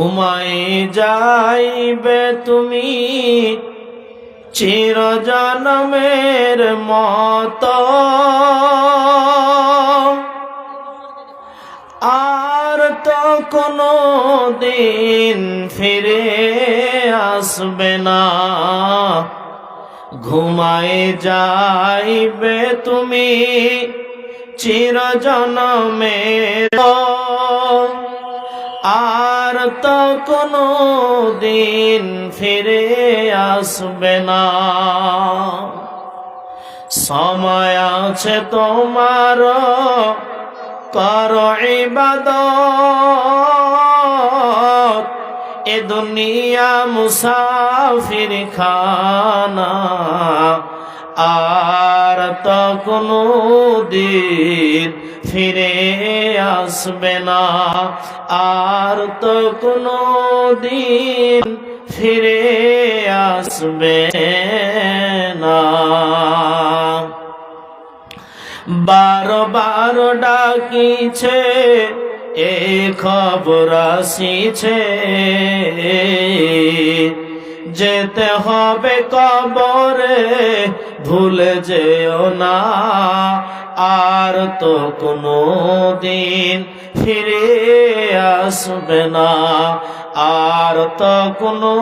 ঘুমাই যাইবে তুমি চিরজন্মের মতো, আর তো কোনো দিন ফিরে আসবে না। ঘুমাই যাইবে তুমি চিরজন্মের, আর তো কোনো দিন ফিরে আসবে না। সময় আছে তোমার, করো ইবাদত, এ দুনিয়া মুসাফির খানা, আর তো কোনো দিন ফিরে আসবে না, আর তো কোনো দিন ফিরে আসবে না। বারো বারো ডাকিছে এ খবর আসিছে, যেতে হবে কবরে ভুলে যেও না, আর তো কোনো দিন ফিরে আসবে না, আর তো কোনো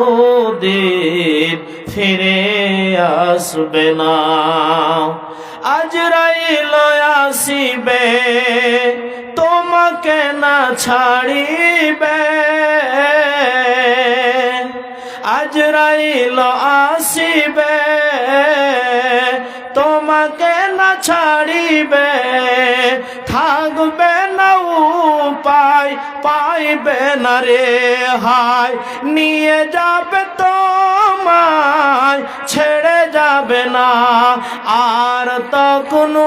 দিন ফিরে আসবে না। আজরাইল আসিবে তোমাকে না ছাড়িবে, আজরাইল আসিবে তোমাকে না ছাড়িবে, থাকবে না উপায় পাইবে না রেহাই, নিয়ে যাবে তোমায় ছেড়ে যাবে না, আর তো কোনো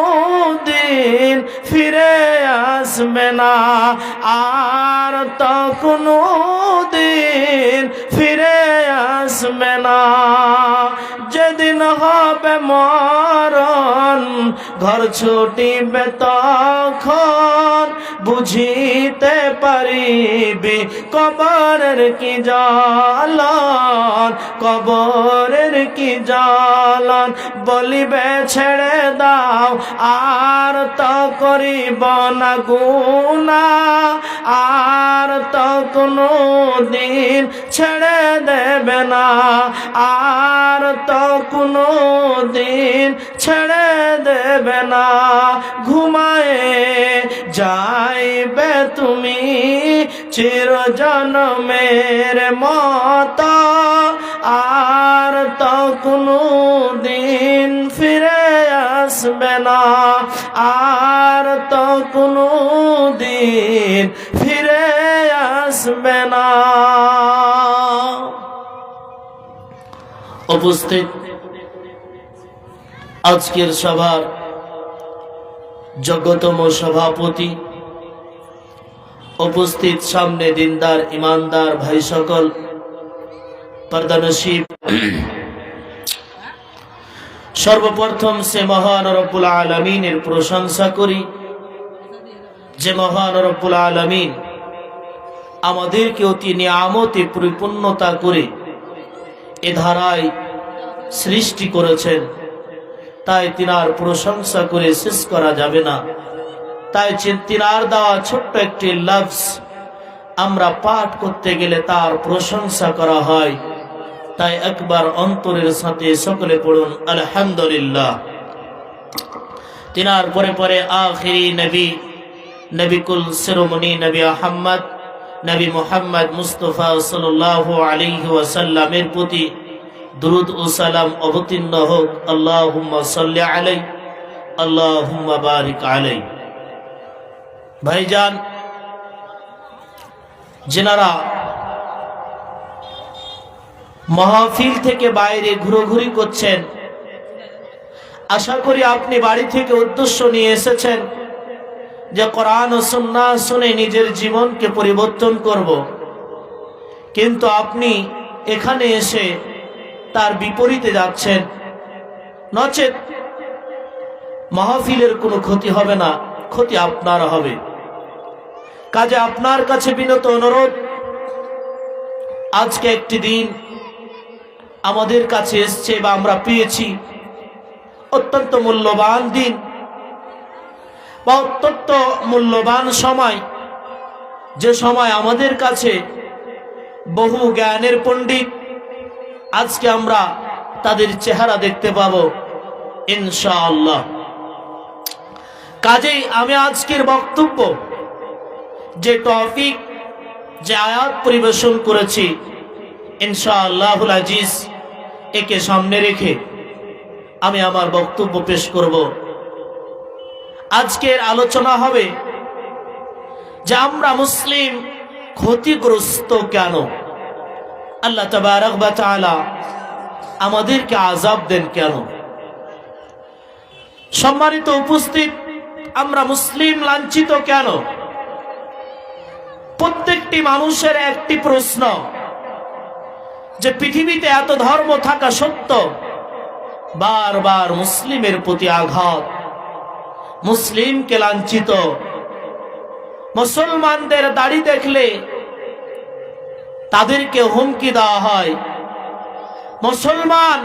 দিন ফিরে আসবে না, আর তো কোনো দিন ফিরে আসবে না। যেদিন হবে মরণ ঘর ছুটিবে তখন, বুঝিতে পারিবি কবরের কি জ্বালান, কবরের কি জ্বালান। বলিবে ছেড়ে দাও আর তো করিব না গুনাহ, আর তো কোনো দিন ছেড়ে দেবে না, আর তো কোনো দিন ছেড়ে দেবে না। ঘুমায়ে যাইবে তুমি চিরজন্মের মতো, আর তো কোনো দিন ফিরে আসবে না, আর তো কোনো দিন ফিরে আসবে না। উপস্থিত আজকের সভার যোগ্যতম সভাপতি, উপস্থিত সামনে দিনদার ইমানদার ভাই সকল, পর্দানশীব, সর্বপ্রথম সে মহান রব্বুল আলামিনের প্রশংসা করি, যে মহান রব্বুল আলামিন আমাদেরকে অতি নিয়ামতে পরিপূর্ণতা করে এ ধারায় সৃষ্টি করেছেন, তাই তিনার প্রশংসা করে শেষ করা যাবে না। তাই তিনার দেওয়া ছোট্ট একটি লফজ আমরা পাঠ করতে গেলে তার প্রশংসা করা হয়, তাই একবার অন্তরের সাথে সকলে পড়ুন আলহামদুলিল্লাহ। তিনার পরে পরে আখিরি নবী, নবিকুল শিরোমণি নবী আহম্মদ, নবী মুহাম্মদ মুস্তাফা সাল্লাল্লাহু আলাইহি ওয়াসাল্লামের প্রতি দুরুদ ও সালাম অবতীর্ণ হোক। আল্লাহুম্মা সাল্লি আলাইহি, আল্লাহুম্মা বারিক আলাইহি। ভাইজান, যেনারা মাহফিল থেকে বাইরে ঘুরোঘুরি করছেন, আশা করি আপনি বাড়ি থেকে উদ্দেশ্য নিয়ে এসেছেন যে কোরআন ও সুন্নাহ শুনে নিজের জীবনকে পরিবর্তন করব, কিন্তু আপনি এখানে এসে তার বিপরীতে যাচ্ছেন। নচেত মাহফিলের কোনো ক্ষতি হবে না, ক্ষতি আপনার হবে। কাজে আপনার কাছে বিনত অনুরোধ, আজকে একটি দিন আমাদের কাছে এসছে বা আমরা পেয়েছি, অত্যন্ত মূল্যবান দিন বা অত্যন্ত মূল্যবান সময়, যে সময় আমাদের কাছে বহু জ্ঞানের পণ্ডিত আজকে আমরা তাদের চেহারা দেখতে পাবো ইনশাআল্লাহ। কাজেই আমি আজকের বক্তব্য, যে টপিক, যে আয়াত পরিবেশন করেছি ইনশাআল্লাহুল আজিজ, একে সামনে রেখে আমি আমার বক্তব্য পেশ করব। আজকের আলোচনা হবে যে আমরা মুসলিম ক্ষতিগ্রস্ত কেন, আল্লাহ তাবারক ওয়া তাআলা আমাদেরকে আযাব দেন কেন। সম্মানিত উপস্থিত, আমরা মুসলিম লাঞ্ছিত কেন? প্রত্যেকটি মানুষের একটি প্রশ্ন, যে পৃথিবীতে এত ধর্ম থাকা সত্ত্বেও বারবার মুসলিমের প্রতি আঘাত, মুসলিমকে লাঞ্ছিত। মুসলমানদের দাড়ি দেখলে তাদেরকে হুমকি দেওয়া হয়, মুসলমান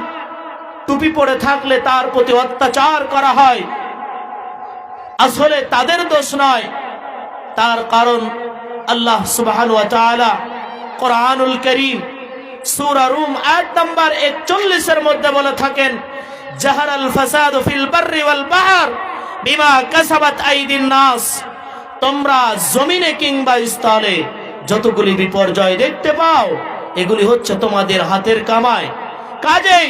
টুপি পরে থাকলে তার প্রতি অত্যাচার করা হয়। আসলে তাদের দোষ নয়, তার কারণ আল্লাহ সুবহানাহু ওয়া তাআলা কোরআনুল কারীম সূরা রুম আয়াত নাম্বার 41 এর মধ্যে বলে থাকেন, জাহারাল ফাসাদু ফিল বাররি ওয়াল বাহর বিমা কাসাবাত আইদিন নাস। তোমরা জমিনে কিংবা স্থলে যতগুলি বিপর্যয় দেখতে পাও, এগুলি হচ্ছে তোমাদের হাতের কামাই। কাজেই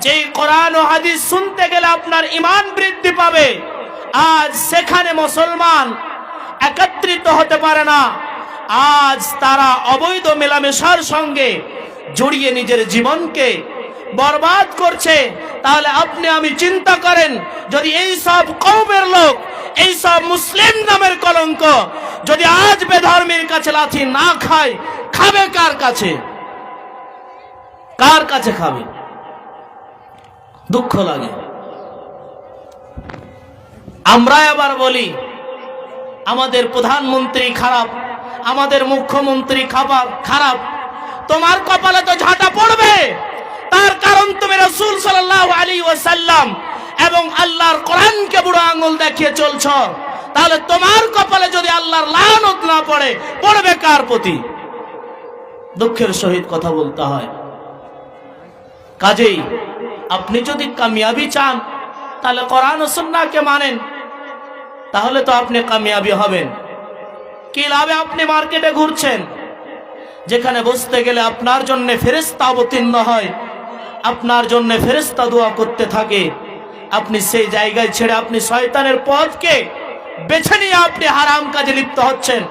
যেই কোরআন ও হাদিস শুনতে গেলে আপনার ঈমান বৃদ্ধি পাবে, আজ সেখানে মুসলমান একত্রিত হতে পারে না। আজ তারা অবৈধ মেলামেশার সঙ্গে জড়িয়ে নিজের জীবনকে বরবাদ করছে। তাহলে আপনি আমি চিন্তা করেন, যদি এই সব কওমের লোক, এই সব মুসলিম নামের কলঙ্ক যদি আজ বেধর্মীর কাছে লাথি না খায়, খাবে কার কাছে? কার কাছে খাবে? দুঃখ লাগে। আমরা আবার বলি আমাদের প্রধানমন্ত্রী খারাপ, আমাদের মুখ্যমন্ত্রী খারাপ। তোমার কপালে তো ঝাঁটা পড়বে, তার কারণ তুমি রাসূল সাল্লাল্লাহু আলাইহি ওয়াসাল্লাম এবং আল্লাহর কোরআনকে বুড়ো আঙুল দেখিয়ে চলছ। তাহলে তোমার কপালে যদি আল্লাহর লানত না পড়ে, পড়বে কার প্রতি? দুঃখের সহিত কথা বলতে হয়। কাজেই আপনি যদি কামিয়াবি চান, তাহলে কোরআন ও সুন্নাহকে মানেন, তাহলে তো আপনি কামিয়াবি হবেন। কি লাভে আপনি মার্কেটে ঘুরছেন, যেখানে বসতে গেলে আপনার জন্য ফেরেশতা অবতীর্ণ হয়, আপনার জন্য ফেরেশতা দোয়া করতে থাকে, আপনি সেই জায়গায় ছেড়ে আপনি শয়তানের পথকে বেছে নিয়ে আপনি হারাম কাজে লিপ্ত হচ্ছেন।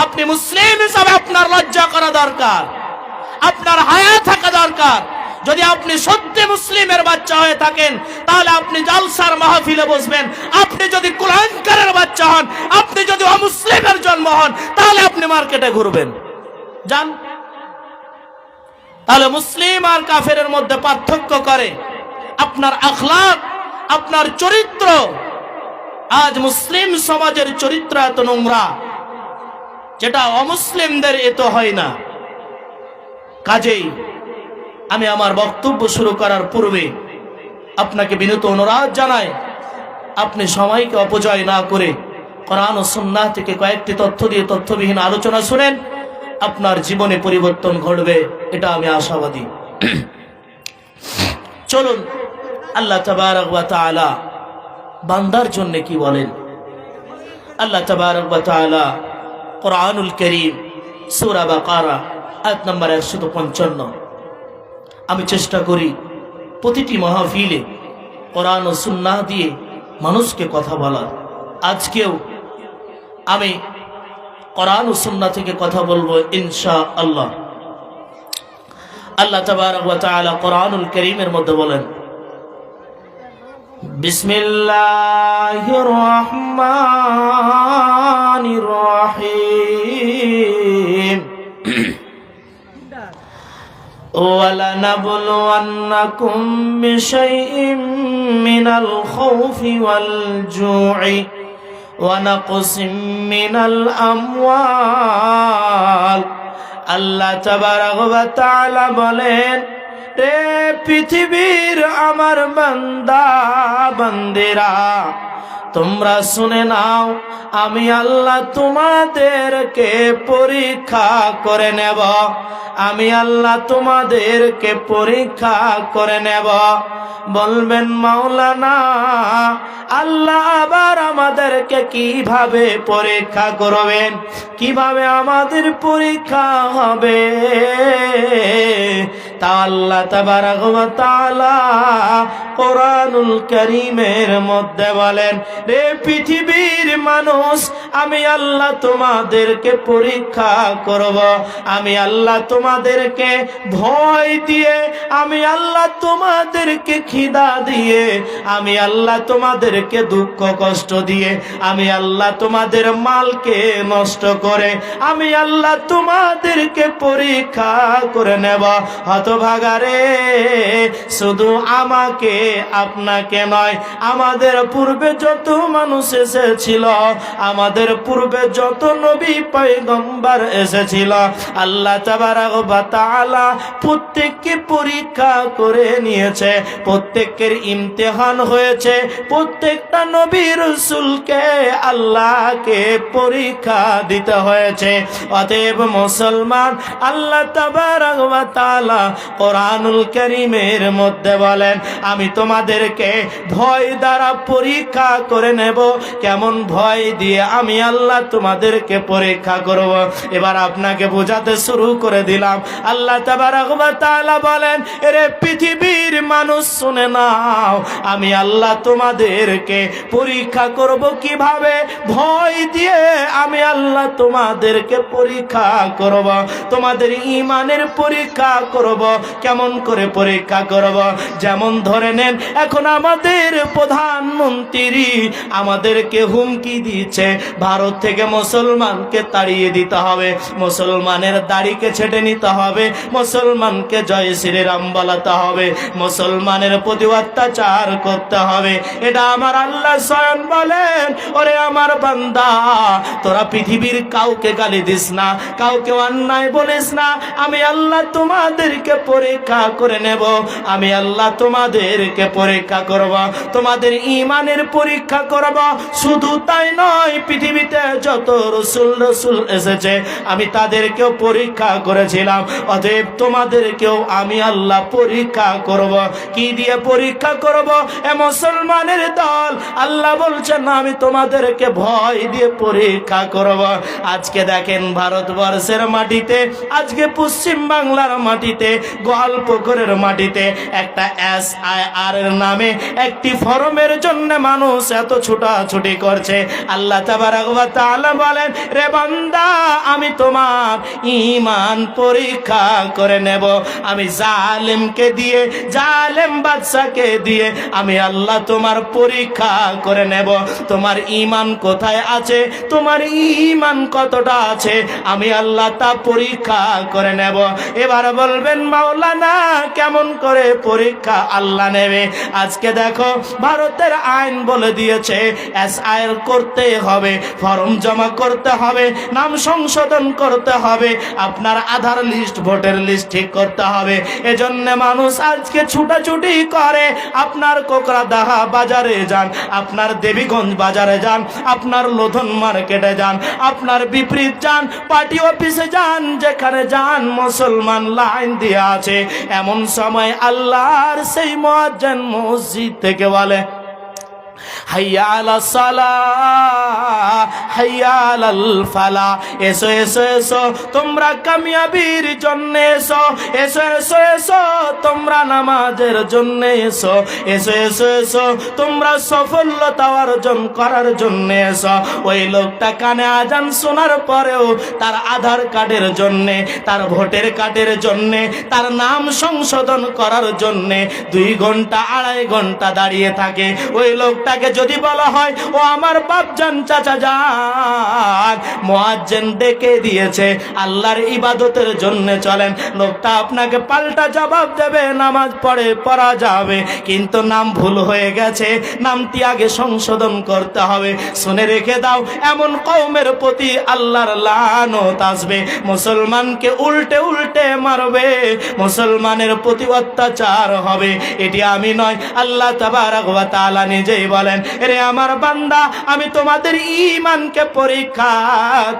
আপনি মুসলিম হিসাবে আপনার লজ্জা করা দরকার, আপনার হায়া থাকা দরকার। যদি আপনি সত্যি মুসলিমের বাচ্চা হয়ে থাকেন, তাহলে আপনি জালসার মাহফিলে বসবেন। আপনি যদি কুলাঙ্কারের বাচ্চা হন, আপনি যদি অমুসলিমের জন্ম হন, তাহলে আপনি মার্কেটে ঘুরবেন। জান, তাহলে মুসলিম আর কাফেরের মধ্যে পার্থক্য করে আপনার আখলাক, আপনার চরিত্র। আজ মুসলিম সমাজের চরিত্র এত নোংরা, যেটা অমুসলিমদের এত হয় না। কাজেই আমি আমার বক্তব্য শুরু করার পূর্বে আপনাকে বিনীত অনুরোধ জানাই, আপনি সময়কে অপচয় না করে কোরআন ও সুন্নাহ থেকে কয়েকটি তথ্য দিয়ে তথ্যবিহীন আলোচনা শুনেন, আপনার জীবনে পরিবর্তন ঘটবে, এটা আমি আশাবাদী। চলুন আল্লাহ তাবারক ওয়া তাআলা বান্দার জন্য কি বলেন। আল্লাহ তাবারক ওয়া তাআলা কোরআনুল কারীম সূরা বাকারা আয়াত নম্বর 155। আমি চেষ্টা করি প্রতিটি মাহফিলে কোরআন ও সুন্নাহ দিয়ে মানুষকে কথা বলার। আজকেও আমি কোরআন ও সুন্নাহ থেকে কথা বলবো ইনশাআল্লাহ। আল্লাহ তাবারক ওয়া তাআলা কোরআনুল কারীমের মধ্যে বলেন, বিসমিল্লাহির রহমানির রহিম। وَلَنَبْلُوَنَّكُمْ بِشَيْءٍ مِّنَ الْخَوْفِ وَالْجُوعِ وَنَقْصٍ مِّنَ الْأَمْوَالِ আল্লাহ তাবারক ওয়া তাআলা বলেন, রে পৃথিবীর আমার বান্দা বান্দিরা, তোমরা শুনে নাও, আমি আল্লাহ তোমাদেরকে পরীক্ষা করে নেব। আমি আল্লাহ তোমাদেরকে পরীক্ষা করে নেব। বলবেন মাওলানা, আল্লাহ আবার আমাদেরকে কিভাবে পরীক্ষা করবেন? কিভাবে আমাদের পরীক্ষা হবে? তা আল্লাহ তাবারক ওয়া তাআলা কোরআনুল কারীমের মধ্যে বলেন, রে পৃথিবীর মানুষ, আমি আল্লাহ তোমাদেরকে পরীক্ষা করব। আমি আল্লাহ তোমাদেরকে ভয় দিয়ে, আমি আল্লাহ তোমাদেরকে খিদা দিয়ে, আমি আল্লাহ তোমাদেরকে দুঃখ কষ্ট দিয়ে, আমি আল্লাহ তোমাদের মালকে নষ্ট করে, আমি আল্লাহ তোমাদেরকে পরীক্ষা করে নেব। হতভাগারে, শুধু আমাকে আপনাকে নয়, আমাদের পূর্বে যত মানুষ এসেছিল, আমাদের পূর্বে যত নবী পয়গম্বর এসেছিল, আল্লাহ তাবারক ওয়া তাআলা প্রত্যেককে পরীক্ষা করে নিয়েছে, প্রত্যেকের ইমতিহান হয়েছে, প্রত্যেকটা নবী রাসূলকে আল্লাহকে পরীক্ষা দিতে হয়েছে। অতএব মুসলমান, আল্লাহ তাবারক ওয়া তাআলা কোরআনুল কারীমের মধ্যে বলেন, আমি তোমাদেরকে ভয় দ্বারা পরীক্ষা করে নেব। কেমন ভয় দিয়ে আমি আল্লাহ তোমাদেরকে পরীক্ষা করব, এবার আপনাকে বোঝাতে শুরু করে দিলাম। আল্লাহ তাবারক ওয়া তাআলা বলেন, এরে পৃথিবীর মানুষ শুনে নাও, আমি আল্লাহ তোমাদেরকে পরীক্ষা করব কিভাবে? ভয় দিয়ে আমি আল্লাহ তোমাদেরকে পরীক্ষা করব, তোমাদের ঈমানের পরীক্ষা করব। কেমন করে পরীক্ষা করব? যেমন ধরে নেন, এখন আমাদের প্রধানমন্ত্রী আমাদেরকে হুমকি দিচ্ছে, ভারত থেকে মুসলমানকে তাড়িয়ে দিতে হবে, মুসলমানের দাড়িকে ছেটে নিতে হবে, মুসলমানকে জয় শ্রীরাম বলাতে হবে, মুসলমানের প্রতি অত্যাচার করতে হবে। এটা আমার আল্লাহ স্বয়ং বলেন, ওরে আমার বান্দা, তোরা পৃথিবীর কাউকে গালি দিস না, কাউকে অন্যায় বলিস না, আমি আল্লাহ তোমাদেরকে পরীক্ষা করে নেব। আমি আল্লাহ তোমাদেরকে পরীক্ষা করব, তোমাদের ঈমানের পরীক্ষা করব। শুধু তাই নয়, পৃথিবীতে যত রাসূল এসেছে আমি তাদেরকেও পরীক্ষা করেছিলাম। অতএব তোমাদেরকেও আমি আল্লাহ পরীক্ষা করব। কি দিয়ে পরীক্ষা করব? এ মুসলমানের দল, আল্লাহ বলছেন আমি তোমাদেরকে ভয় দিয়ে পরীক্ষা করব। আজকে দেখেন ভারতবর্ষের মাটিতে, আজকে পশ্চিম বাংলার মাটিতে, গোয়ালপুকুরের মাটিতে একটা SIR এর নামে একটি ফরমের জন্য মানুষ এত ছোটাছুটি করছে। আল্লাহ তাবারক ওয়া তাআলা বলেন, রে বান্দা, আমি তোমার ঈমান পরীক্ষা করে নেব। আমি জালেমকে দিয়ে, জালেম বাদশাকে দিয়ে আমি আল্লাহ তোমার পরীক্ষা করে নেব। তোমার ঈমান কোথায় আছে, তোমার ঈমান কতটা আছে, আমি আল্লাহ তা পরীক্ষা করে নেব। এবার বলবেন মাওলানা, কেমন করে পরীক্ষা আল্লাহ নেবে? আজকে দেখো, ভারতের আইন বলে দিয়েছে SIR করতে হবে, ফর্ম জমা করতে হবে, নাম সংশোধন করতে হবে, আপনার আধার লিস্ট, ভোটার লিস্ট ঠিক করতে হবে। এজন্য মানুষ আজকে ছুটাছুটি করে। আপনার কোকরাদাহা বাজারে যান, আপনার দেবীগঞ্জ বাজারে যান, আপনার লোধন মার্কেটে যান, আপনার বিপরীত যান, পার্টি অফিসে যান, যেখানে যান মুসলমান লাইন দিয়ে আছে। এমন সময় আল্লাহর সেই মুয়াজ্জিন মসজিদ থেকে বলে, হাইয়া আলাস সালাহ, হাইয়া আলাল ফালাহ। এসো এসো এসো, তোমরা কামিয়াবির জন্য এসো, এসো এসো এসো, তোমরা নামাজের জন্য এসো, এসো এসো এসো, তোমরা সফলতা অর্জন করার জন্য এসো। ওই লোকটা কানে আজান শোনার পরেও তার আধার কার্ডের জন্যে, তার ভোটার কার্ডের জন্যে, তার নাম সংশোধন করার জন্যে 2 ঘন্টা 2.5 ঘন্টা দাঁড়িয়ে থাকে। ওই লোকটা লোকটাকে যদি বলা হয় ও আমার বাপজান চাচা যান, মুয়াজ্জিন ডেকে দিয়েছে আল্লাহর ইবাদতের জন্য চলেন, লোকটা আপনাকে পাল্টা জবাব দেবে নামাজ পড়া যাবে, কিন্তু নাম ভুল হয়ে গেছে, নামটি আগে সংশোধন করতে হবে। শুনে রেখে দাও, এমন কওমের প্রতি আল্লাহর লানত আসবে, মুসলমানকে উল্টে উল্টে মারবে, মুসলমানের প্রতি অত্যাচার হবে। এটি আমি নয়, আল্লাহ তাবারক ওয়া তাআলা নিজেই বলেন, এরে আমার বান্দা আমি তোমাদের ঈমানকে পরীক্ষা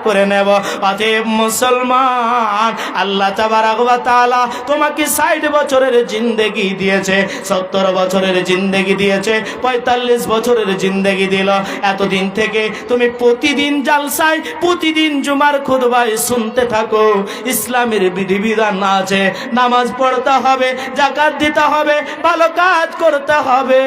করে নেব। অতএব মুসলমান, আল্লাহ তাবারক ওয়া তাআলা তোমাকে 60 বছরের জিন্দেগি দিয়েছে, 70 বছরের জিন্দেগি দিয়েছে, 45 বছরের জিন্দেগি দিল। এতদিন থেকে তুমি প্রতিদিন জালসায়, প্রতিদিন জুমার খুতবায় শুনতে থাকো ইসলামের বিধিবিধান আছে, নামাজ পড়তে হবে, যাকাত দিতে হবে, ভালো কাজ করতে হবে,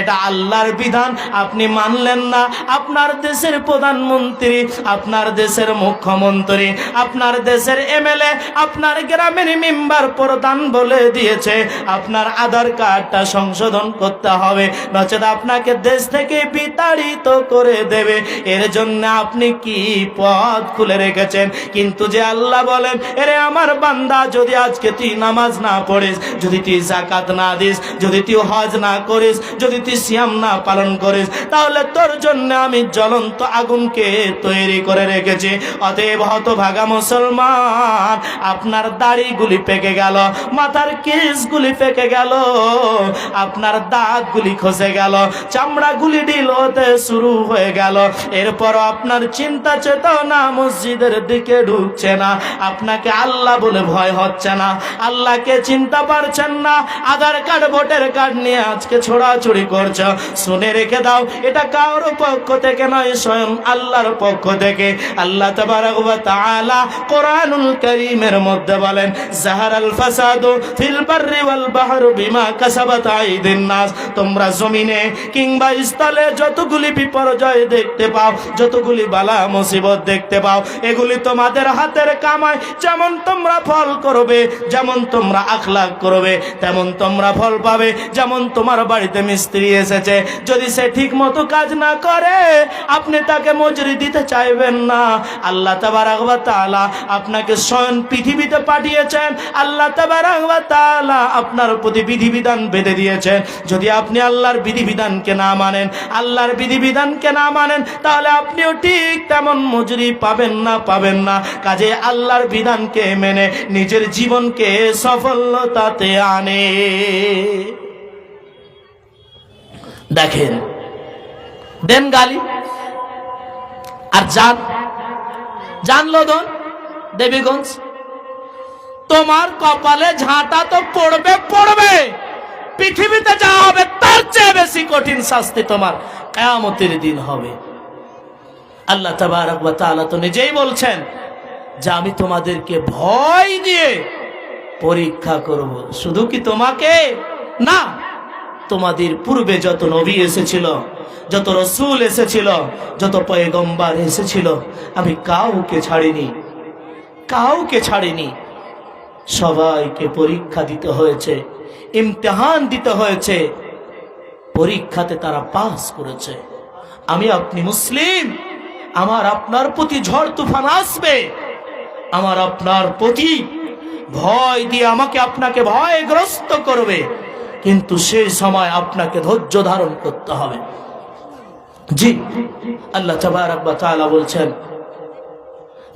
এটা আল্লাহর বিধান। আপনি মানলেন না, আপনার দেশের প্রধানমন্ত্রী, আপনার দেশের মুখ্যমন্ত্রী, আপনার দেশের এমএলএ, আপনার গ্রামের মেম্বার প্রধান বলে দিয়েছে আপনার আধার কার্ডটা সংশোধন করতে হবে, নচেত আপনাকে দেশ থেকে বিতাড়িত করে দেবে। এর জন্য আপনি কি পথ খুলে রেখেছেন? কিন্তু যে আল্লাহ বলেন, এরে আমার বান্দা যদি আজকে তুই নামাজ না পড়িস, যদি তুই যাকাত না দিস, যদি তুই হজ না করিস, যদি তুই সিয়াম না পালন করিস, তাহলে তোর জন্য আমি জ্বলন্ত আগুনকে তৈরি করে রেখেছি। অতএব হতভাগা মুসলমান, আপনার দাড়িগুলি পেকে গেল, মাথার কেশগুলি পেকে গেল, আপনার দাঁতগুলি খসে গেল, চামড়াগুলি ঢিল হতে শুরু হয়ে গেল, এরপর আপনার চিন্তা চেতনা মসজিদের দিকে ঢুকছে না, আপনাকে আল্লাহ বলে ভয় হচ্ছে না, আল্লাহকে চিন্তা পারছেন না, আধার কার্ড ভোটার কার্ড নিয়ে আজকে ছোড়াছুড়ি করছো। শুনে রেখে দাও, এটা কারোর পক্ষ থেকে নয়, স্বয়ং আল্লাহর পক্ষ থেকে। আল্লাহ তাবারক ওয়া তাআলা কোরআনুল কারীমের মধ্যে বলেন, যাহারাল ফাসাদু ফিল বাররি ওয়াল বাহরি বিমা কাসাবাত আইদিন নাস, তোমরা জমিনে কিংবা স্থলে যতগুলি বিপর্যয় দেখতে পাও, যতগুলি বালা মুসিবত দেখতে পাও, এগুলি তোমাদের হাতের কামাই। যেমন তোমরা ফল করবে, যেমন তোমরা আখলাক করবে, তেমন তোমরা ফল পাবে। যেমন তোমার বাড়িতে মিস্ত্রি এসেছে, যদি সে ঠিক মতো কাজ না করে, আপনি তাকে মজুরি দিতে চাইবেন না। আল্লাহ তাবারক ওয়া তাআলা আপনাকে স্বয়ং পৃথিবীতে পাঠিয়েছেন, আল্লাহ তাবারক ওয়া তাআলা আপনার প্রতি বিধিবিধান বেঁধে দিয়েছেন। যদি আপনি আল্লাহর বিধিবিধানকে না মানেন, আল্লাহর বিধিবিধানকে না মানেন, তাহলে আপনিও ঠিক তেমন মজুরি পাবেন না। কাজে আল্লাহর বিধানকে মেনে নিজের জীবনকে সফলতাতে আনে। দেখেন, দেন গালি আর জানলো দন দেবীগঞ্জ, তোমার কপালে ঝাঁটা তো পড়বে, পৃথিবীতে যা হবে তার চেয়ে বেশি কঠিন শাস্তি তোমার কিয়ামতের দিন হবে। আল্লাহ তাবারক ওয়া তাআলা তো নিজেই বলছেন যে আমি তোমাদেরকে ভয় দিয়ে পরীক্ষা করব। শুধু কি তোমাকে না, তোমাদের পূর্বে যত নবী এসেছিল, যত রাসূল এসেছিল, যত পয়গম্বর এসেছিল, আমি কাউকে ছাড়িনি। সবাইকে পরীক্ষা দিতে হয়েছে, ইমতিহান দিতে হয়েছে, পরীক্ষাতে তারা পাস করেছে। আমি আপনি মুসলিম, আমার আপনার প্রতি ঝড় তুফান আসবে, আমার আপনার প্রতি ভয় দিয়ে আমাকে আপনাকে ভয়গ্রস্ত করবে, কিন্তু সেই সময় আপনাকে ধৈর্য ধারণ করতে হবে। জি, আল্লাহ তাবারক ওয়া তাআলা বলছেন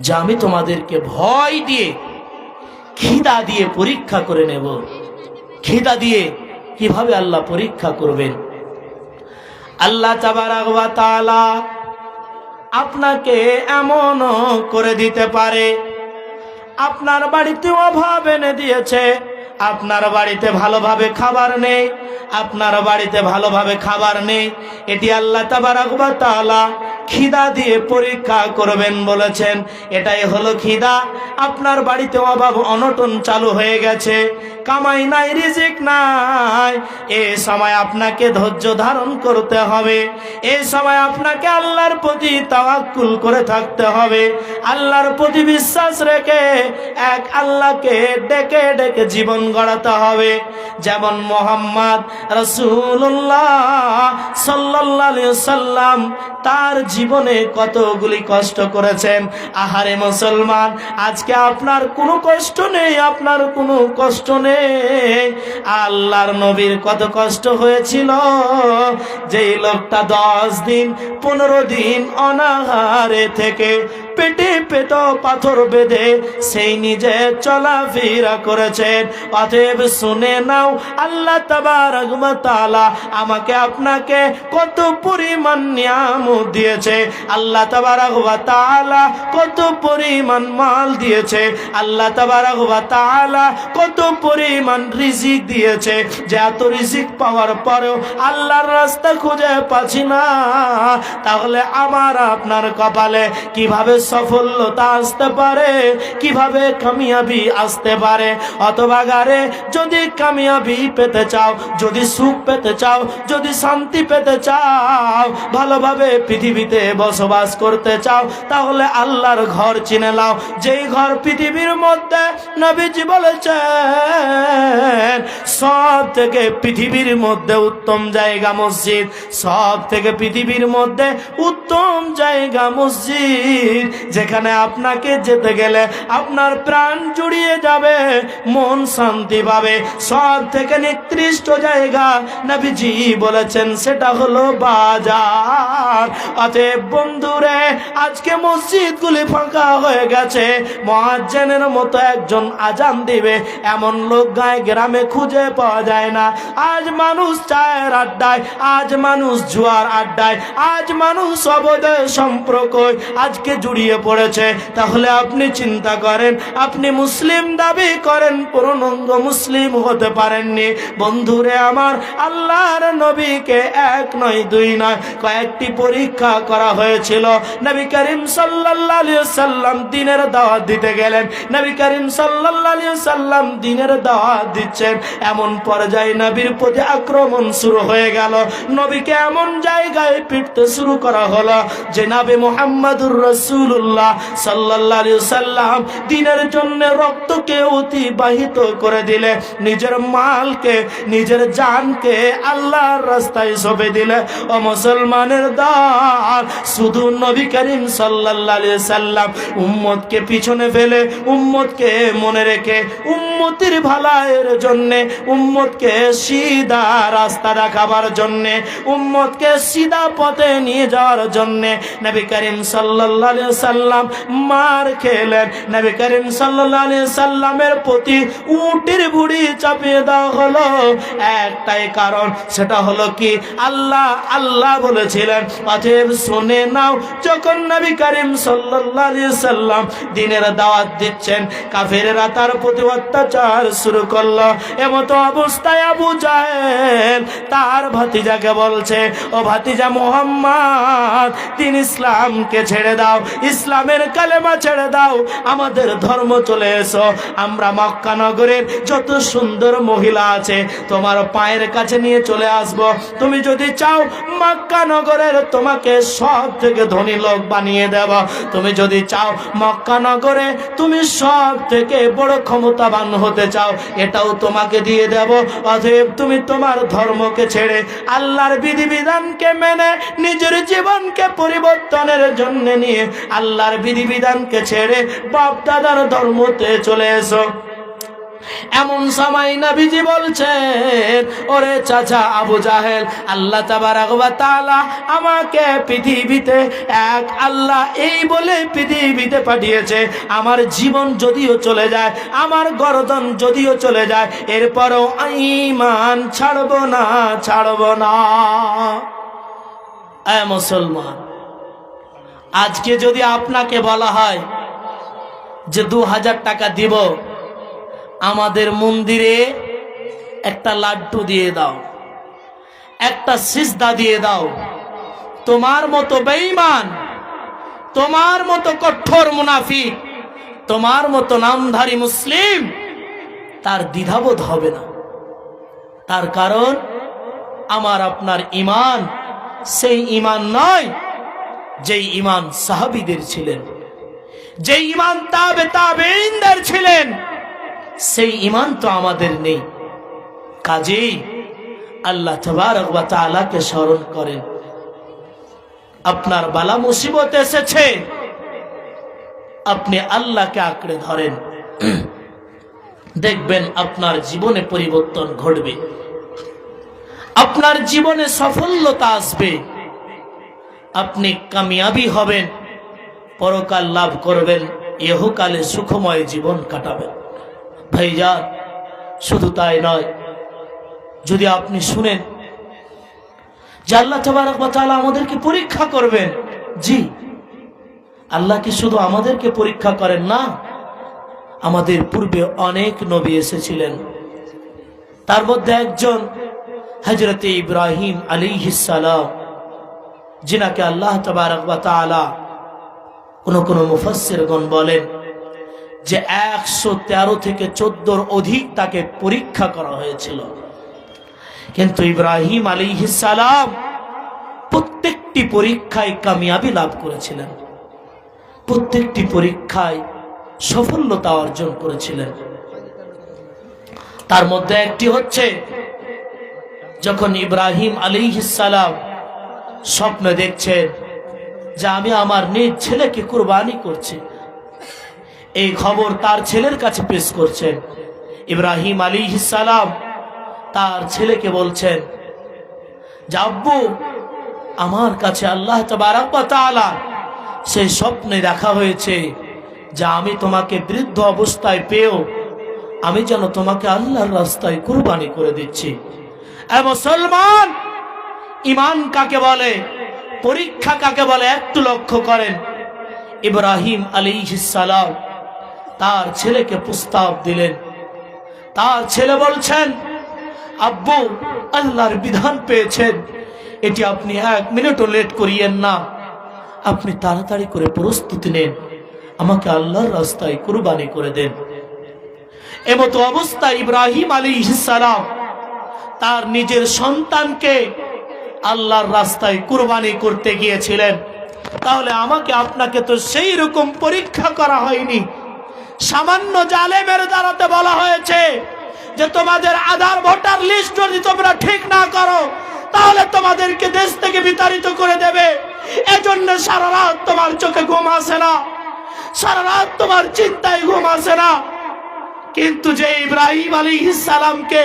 যে আমি তোমাদেরকে ভয় দিয়ে, খিদা দিয়ে পরীক্ষা করে নেব। খিদা দিয়ে কিভাবে আল্লাহ পরীক্ষা করবেন? আল্লাহ তাবারক ওয়া তাআলা আপনাকে এমন করে দিতে পারে, আপনার বাড়িতে অভাব এনে দিয়েছে, আপনার বাড়িতে ভালোভাবে খাবার নেই, এটি আল্লাহ তাবারক ওয়া তাআলা খিদা দিয়ে পরীক্ষা করবেন বলেছেন। এটাই হলো খিদা। আপনার বাড়িতে অভাব অনটন চালু হয়ে গেছে, কামাই নাই, রিজিক নাই, এই সময় আপনাকে ধৈর্য ধারণ করতে হবে। এই সময় আপনাকে আল্লাহর প্রতি তাওয়াক্কুল করে থাকতে হবে। আল্লাহর প্রতি বিশ্বাস রেখে এক আল্লাহকে ডেকে ডেকে জীবন গড়াতে হবে। যেমন মোহাম্মদ রাসূলুল্লাহ সাল্লাল্লাহু আলাইহি সাল্লাম তার জীবনে কতগুলি কষ্ট করেছেন। আহারে মুসলমান, আজকে আপনার কোনো কষ্ট নেই, আপনার কোনো কষ্ট নেই। আল্লাহর নবীর কত কষ্ট হয়েছিল। যেই লোকটা 10 দিন 15 দিন অনাহারে থেকে পেটে পেট পাথর বেঁধে সেই নিজে চলাফেরা করেছেন। অতএব শুনে নাও, আল্লাহ তাবারক ওয়া তাআলা আমাকে আপনাকে কত পরিমাণ নিয়ামত দিয়েছে। আল্লাহ তাবারক ওয়া তাআলা কত পরিমাণ মাল দিয়েছে। আল্লাহ তাবারক ওয়া তাআলা কত পরিমাণ রিজিক দিয়েছে। যে এত রিজিক পাওয়ার পরেও আল্লাহর রাস্তা খুঁজে পাচ্ছি না, তাহলে আমার আপনার কপালে কিভাবে সফলতা আসতে পারে, কিভাবে কামিয়াবি আসতে পারে? অথবা গারে যদি কামিয়াবি পেতে চাও, যদি সুখ পেতে চাও, যদি শান্তি পেতে চাও, ভালোভাবে পৃথিবীতে বসবাস করতে চাও, তাহলে আল্লাহর ঘর চিনে নাও। যেই ঘর পৃথিবীর মধ্যে নবীজি বলেছেন সব থেকে পৃথিবীর মধ্যে উত্তম জায়গা মসজিদ, সব থেকে পৃথিবীর মধ্যে উত্তম জায়গা মসজিদ, যেখানে আপনাকে যেতে গেলে আপনার প্রাণ জুড়িয়ে যাবে, মন শান্তি পাবে। সব থেকে নিকৃষ্ট জায়গা নবীজি বলেছেন সেটা হলো বাজার। অতএব বন্ধুরে, আজকে মসজিদগুলি ফাঁকা হয়ে গেছে, মুয়াজ্জিনের মতো একজন আজান দিবে এমন লোক গায়ে গ্রামে খুঁজে পাওয়া যায় না। আজ মানুষ চায়ের আড্ডায়, আজ মানুষ জুয়ার আড্ডায়, আজ মানুষ অবৈধ সম্পর্ক আজকে জড়িয়ে পড়েছে। তাহলে আপনি চিন্তা করেন, আপনি মুসলিম দাবি করেন, পূর্ণাঙ্গ মুসলিম হতে পারেননি। বন্ধুরে আমার, আল্লাহর নবীকে 1 নয় 2 নয় কয়েকটি পরীক্ষা করা হয়েছিল। নবী করিম সাল্লাল্লাহু আলাইহি সাল্লাম দিনের দাওয়াত দিতে গেলেন। নবী করিম সাল্লাল্লাহু আলাইহি সাল্লাম দিনের দাওয়াত দিচ্ছেন, এমন পর্যায়ে নবীর প্রতি আক্রমণ শুরু হয়ে গেল। নবীকে এমন জায়গায় পিটতে শুরু করা হলো যে নবী মুহাম্মদুর রাসূলুল্লাহ সাল্লাল্লাহু আলাইহি সাল্লাম দিনের জন্য রক্তকে অতিবাহিত করে দিলে, নিজের মালকে, নিজের জানকে আল্লাহর রাস্তায় সঁপে দিলে। ও মুসলমানের দল, শুধু নবী করিম সাল্লাল্লাহু আলাইহি সাল্লাম উম্মতকে পিছনে ফেলে, উম্মতকে মনে রেখে, উম্মতের ভালাইয়ের জন্য, উম্মতকে সিধা রাস্তা দেখাবার জন্য, উম্মতকে সিধা পথে নিয়ে যাওয়ার জন্য নবী করিম সাল্লাল্লাহু আলাইহি সাল্লাম মার খেলেন। নবী করিম সাল্লাল্লাহু আলাইহি সাল্লামের প্রতি উটের বুড়ি চাপিয়ে দেওয়া হলো একটাই কারণ, সেটা হলো কি? আল্লাহ আল্লাহ বলেছিলেন। অতএব শুনে নাও, যখন নবী করিম সাল্লাল্লাহু আলাইহি সাল্লাম দ্বীনের দাওয়াত দিচ্ছেন, কাফেররা তার প্রতি অত্যাচার শুরু করলো। এমতো অবস্থায় আবু জাহেল তার ভাতিজাকে বলছে, ও ভাতিজা মুহাম্মদ, দিন ইসলামকে ছেড়ে দাও, ইসলামের কালেমা ছেড়ে দাও, আমাদের ধর্ম চলে এসো। আমরা মক্কা নগরের যত সুন্দর মহিলা আছে তোমার পায়ের কাছে নিয়ে চলে আসব। তুমি যদি চাও মক্কা নগরের তোমাকে সব থেকে ধনী লোক বানিয়ে দেব। তুমি যদি চাও মক্কা নগরে তুমি সব থেকে বড় ক্ষমতাবান হতে চাও, এটাও তোমাকে দিয়ে দেব। অতএব তুমি তোমার ধর্মকে ছেড়ে আল্লাহর বিধিবিধানকে মেনে নিজের জীবনকে পরিবর্তনের জন্য নিয়ে আল্লাহর বিধিবিধানকে ছেড়ে বাপ দাদার ধর্মতে চলে এসো। এমন সময় নবীজি বলছেন, ওরে চাচা আবু জাহেল, আল্লাহ তাবারক ওয়া তাআলা আমাকে পৃথিবীতে এক আল্লাহ এই বলে পৃথিবীতে পাঠিয়েছে, আমার জীবন যদিও চলে যায়, আমার গর্দন যদিও চলে যায়, এরপরও ঈমান ছাড়বো না, ছাড়বো না। এ মুসলমান, আজকে যদি আপনাকে বলা হয় যে 2000 টাকা দিব, আমাদের মন্দিরে একটা লাড্ডু দিয়ে দাও, একটা সিজদা দিয়ে দাও, তোমার মতো বেঈমান, তোমার মতো কঠোর মুনাফিক, তোমার মতো নামধারী মুসলিম তার দ্বিধাবোধ হবে না। তার কারণ আমার আপনার ঈমান সেই ঈমান নয় যেই ঈমান সাহাবীদের ছিলেন, যেই ঈমান তাবেঈনদের ছিলেন, সেই ঈমান তো আমাদের নেই। কাজেই আল্লাহ তাবারক ওয়া তাআলাকে স্মরণ করেন। আপনার বালা মুসিবত এসেছে, আপনি আল্লাহকে আঁকড়ে ধরেন, দেখবেন আপনার জীবনে পরিবর্তন ঘটবে, আপনার জীবনে সফলতা আসবে, আপনি কামিয়াবি হবেন, পরকাল লাভ করবেন, ইহকালে সুখময় জীবন কাটাবেন। ভাইজান, শুধু তাই নয়, যদি আপনি শুনেন যে আল্লাহ তাবারক ওয়া তাআলা আমাদেরকে পরীক্ষা করবেন, জি, আল্লাহ কি শুধু আমাদেরকে পরীক্ষা করেন না, আমাদের পূর্বে অনেক নবী এসেছিলেন। তার মধ্যে একজন হযরতে ইব্রাহিম আলাইহিস সালাম, যিনাকে আল্লাহ তাবারক ওয়া তাআলা কোন মুফাসসিরগণ বলেন যে 113 থেকে 14 অধিক তাকে পরীক্ষা করা হয়েছিল। কিন্তু ইব্রাহিম আলাইহিস সালাম প্রত্যেকটি পরীক্ষায় কামিয়াবি লাভ করেছিলেন, প্রত্যেকটি পরীক্ষায় সফলতা অর্জন করেছিলেন। তার মধ্যে একটি হচ্ছে যখন ইব্রাহিম আলাইহিস সালাম স্বপ্নে দেখছেন যে আমি আমার নিজ ছেলেকে কুরবানি করছি, এই খবর তার ছেলের কাছে পেশ করছেন। ইব্রাহিম আলাইহিস সালাম তার ছেলেকে বলছেন যে আব্বু, আমার কাছে আল্লাহ তাবারক ওয়া তাআলা সেই স্বপ্নে দেখা হয়েছে যে আমি তোমাকে বৃদ্ধ অবস্থায় পেয়েও আমি যেন তোমাকে আল্লাহর রাস্তায় কুরবানি করে দিচ্ছি। এ মুসলমান, ঈমান কাকে বলে, পরীক্ষা কাকে বলে একটু লক্ষ্য করেন। ইব্রাহিম আলাইহিস সালাম তার ছেলেকে প্রস্তাব দিলেন। তার ছেলে বলছেন, আব্বু, আল্লাহর বিধান পেয়েছেন, এটি আপনি 1 মিনিটও লেট করিয়েন না, আপনি তাড়াতাড়ি করে প্রস্তুতি নেন, আমাকে আল্লাহর রাস্তায় কুরবানি করে দেন। এমতো অবস্থায় ইব্রাহিম আলাইহিস সালাম তার নিজের সন্তানকে আল্লাহর রাস্তায় কুরবানি করতে গিয়েছিলেন। তাহলে আমাকে আপনাকে তো সেই রকম পরীক্ষা করা হয়নি। সামান্য জালেমের দ্বারাতে বলা হয়েছে যে তোমাদের আধার ভোটার লিস্ট যদি তোমরা ঠিক না করো তাহলে তোমাদেরকে দেশ থেকে বিতাড়িত করে দেবে। এজন্য সারা রাত তোমার চোখে ঘুম আসে না, সারা রাত তোমার চিন্তায় ঘুম আসে না। কিন্তু যে ইব্রাহিম আলাইহিস সালামকে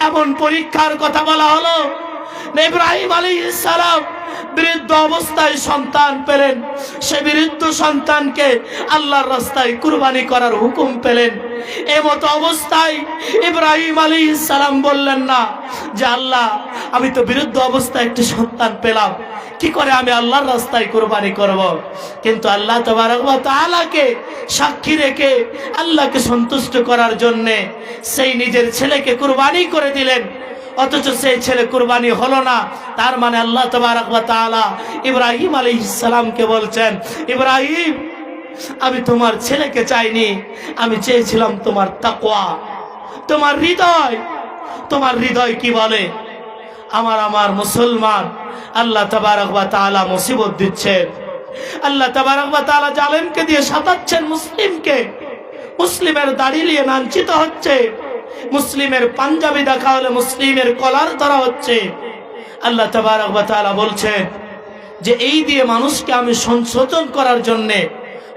এমন পরীক্ষার কথা বলা হলো, ইব্রাহিম আলাইহিস সালাম বৃদ্ধ অবস্থায় সন্তান পেলেন, সে বৃদ্ধ সন্তানকে আল্লাহর রাস্তায় কুরবানি করার হুকুম পেলেন। এমতো অবস্থায় ইব্রাহিম আলাইহিস সালাম বললেন না যে আল্লাহ, আমি তো বৃদ্ধ অবস্থায় একটি সন্তান পেলাম, কি করে আমি আল্লাহর রাস্তায় কুরবানি করব। কিন্তু আল্লাহ তাবারক ওয়া তাআলাকে সাক্ষী রেখে আল্লাহকে সন্তুষ্ট করার জন্য সেই নিজের ছেলেকে কুরবানি করে দিলেন। অথচ সেই ছেলে কুরবানি হলো না। তার মানে আল্লাহ তাবারক ওয়া তাআলা ইব্রাহিম আলাইহিস সালামকে বলছেন, ইব্রাহিম, আমি তোমার ছেলেকে চাইনি, আমি চেয়েছিলাম তোমার তাকওয়া, তোমার হৃদয়। তোমার হৃদয় কি বলে? আমার মুসলমান, আল্লাহ তাবারক ওয়া তাআলা মুসিবত দিচ্ছেন, আল্লাহ তাবারক ওয়া তাআলা জালেমকে দিয়ে সাতাচ্ছেন মুসলিমকে। মুসলিমের দাড়ি নিয়ে লাঞ্ছিত হচ্ছে, মুসলিমের পাঞ্জাবি দেখা হলে মুসলিমের কলার ধরা হচ্ছে। আল্লাহ তাবারক ওয়া তাআলা বলছেন যে এই দিয়ে মানুষকে আমি সংশোধন করার জন্য,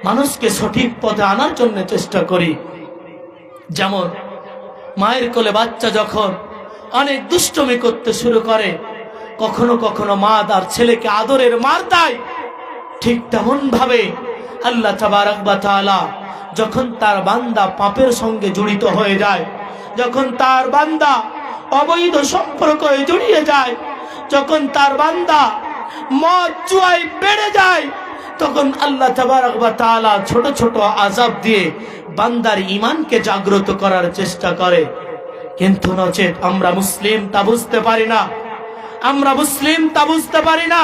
মানুষকে সঠিক পথে আনার জন্য চেষ্টা করি। যেমন মায়ের কোলে বাচ্চা যখন অনেক দুষ্টমি করতে শুরু করে, কখনো কখনো মা তার ছেলেকে আদরের মার দেয়, ঠিক তেমন ভাবে আল্লাহ তাবারক ওয়া তাআলা যখন তার বান্দা পাপের সঙ্গে জড়িত হয়ে যায়, যখন তার বান্দা অবৈধ সম্পর্কে জড়িয়ে যায়, যখন তার বান্দা মদ জুয়ায় বেড়ে যায়, তখন আল্লাহ তাবারক ওয়া তাআলা ছোট ছোট আযাব দিয়ে বান্দার ঈমানকে জাগ্রত করার চেষ্টা করে। কিন্তু নচেত আমরা মুসলিম তা বুঝতে পারি না, আমরা মুসলিম তা বুঝতে পারি না।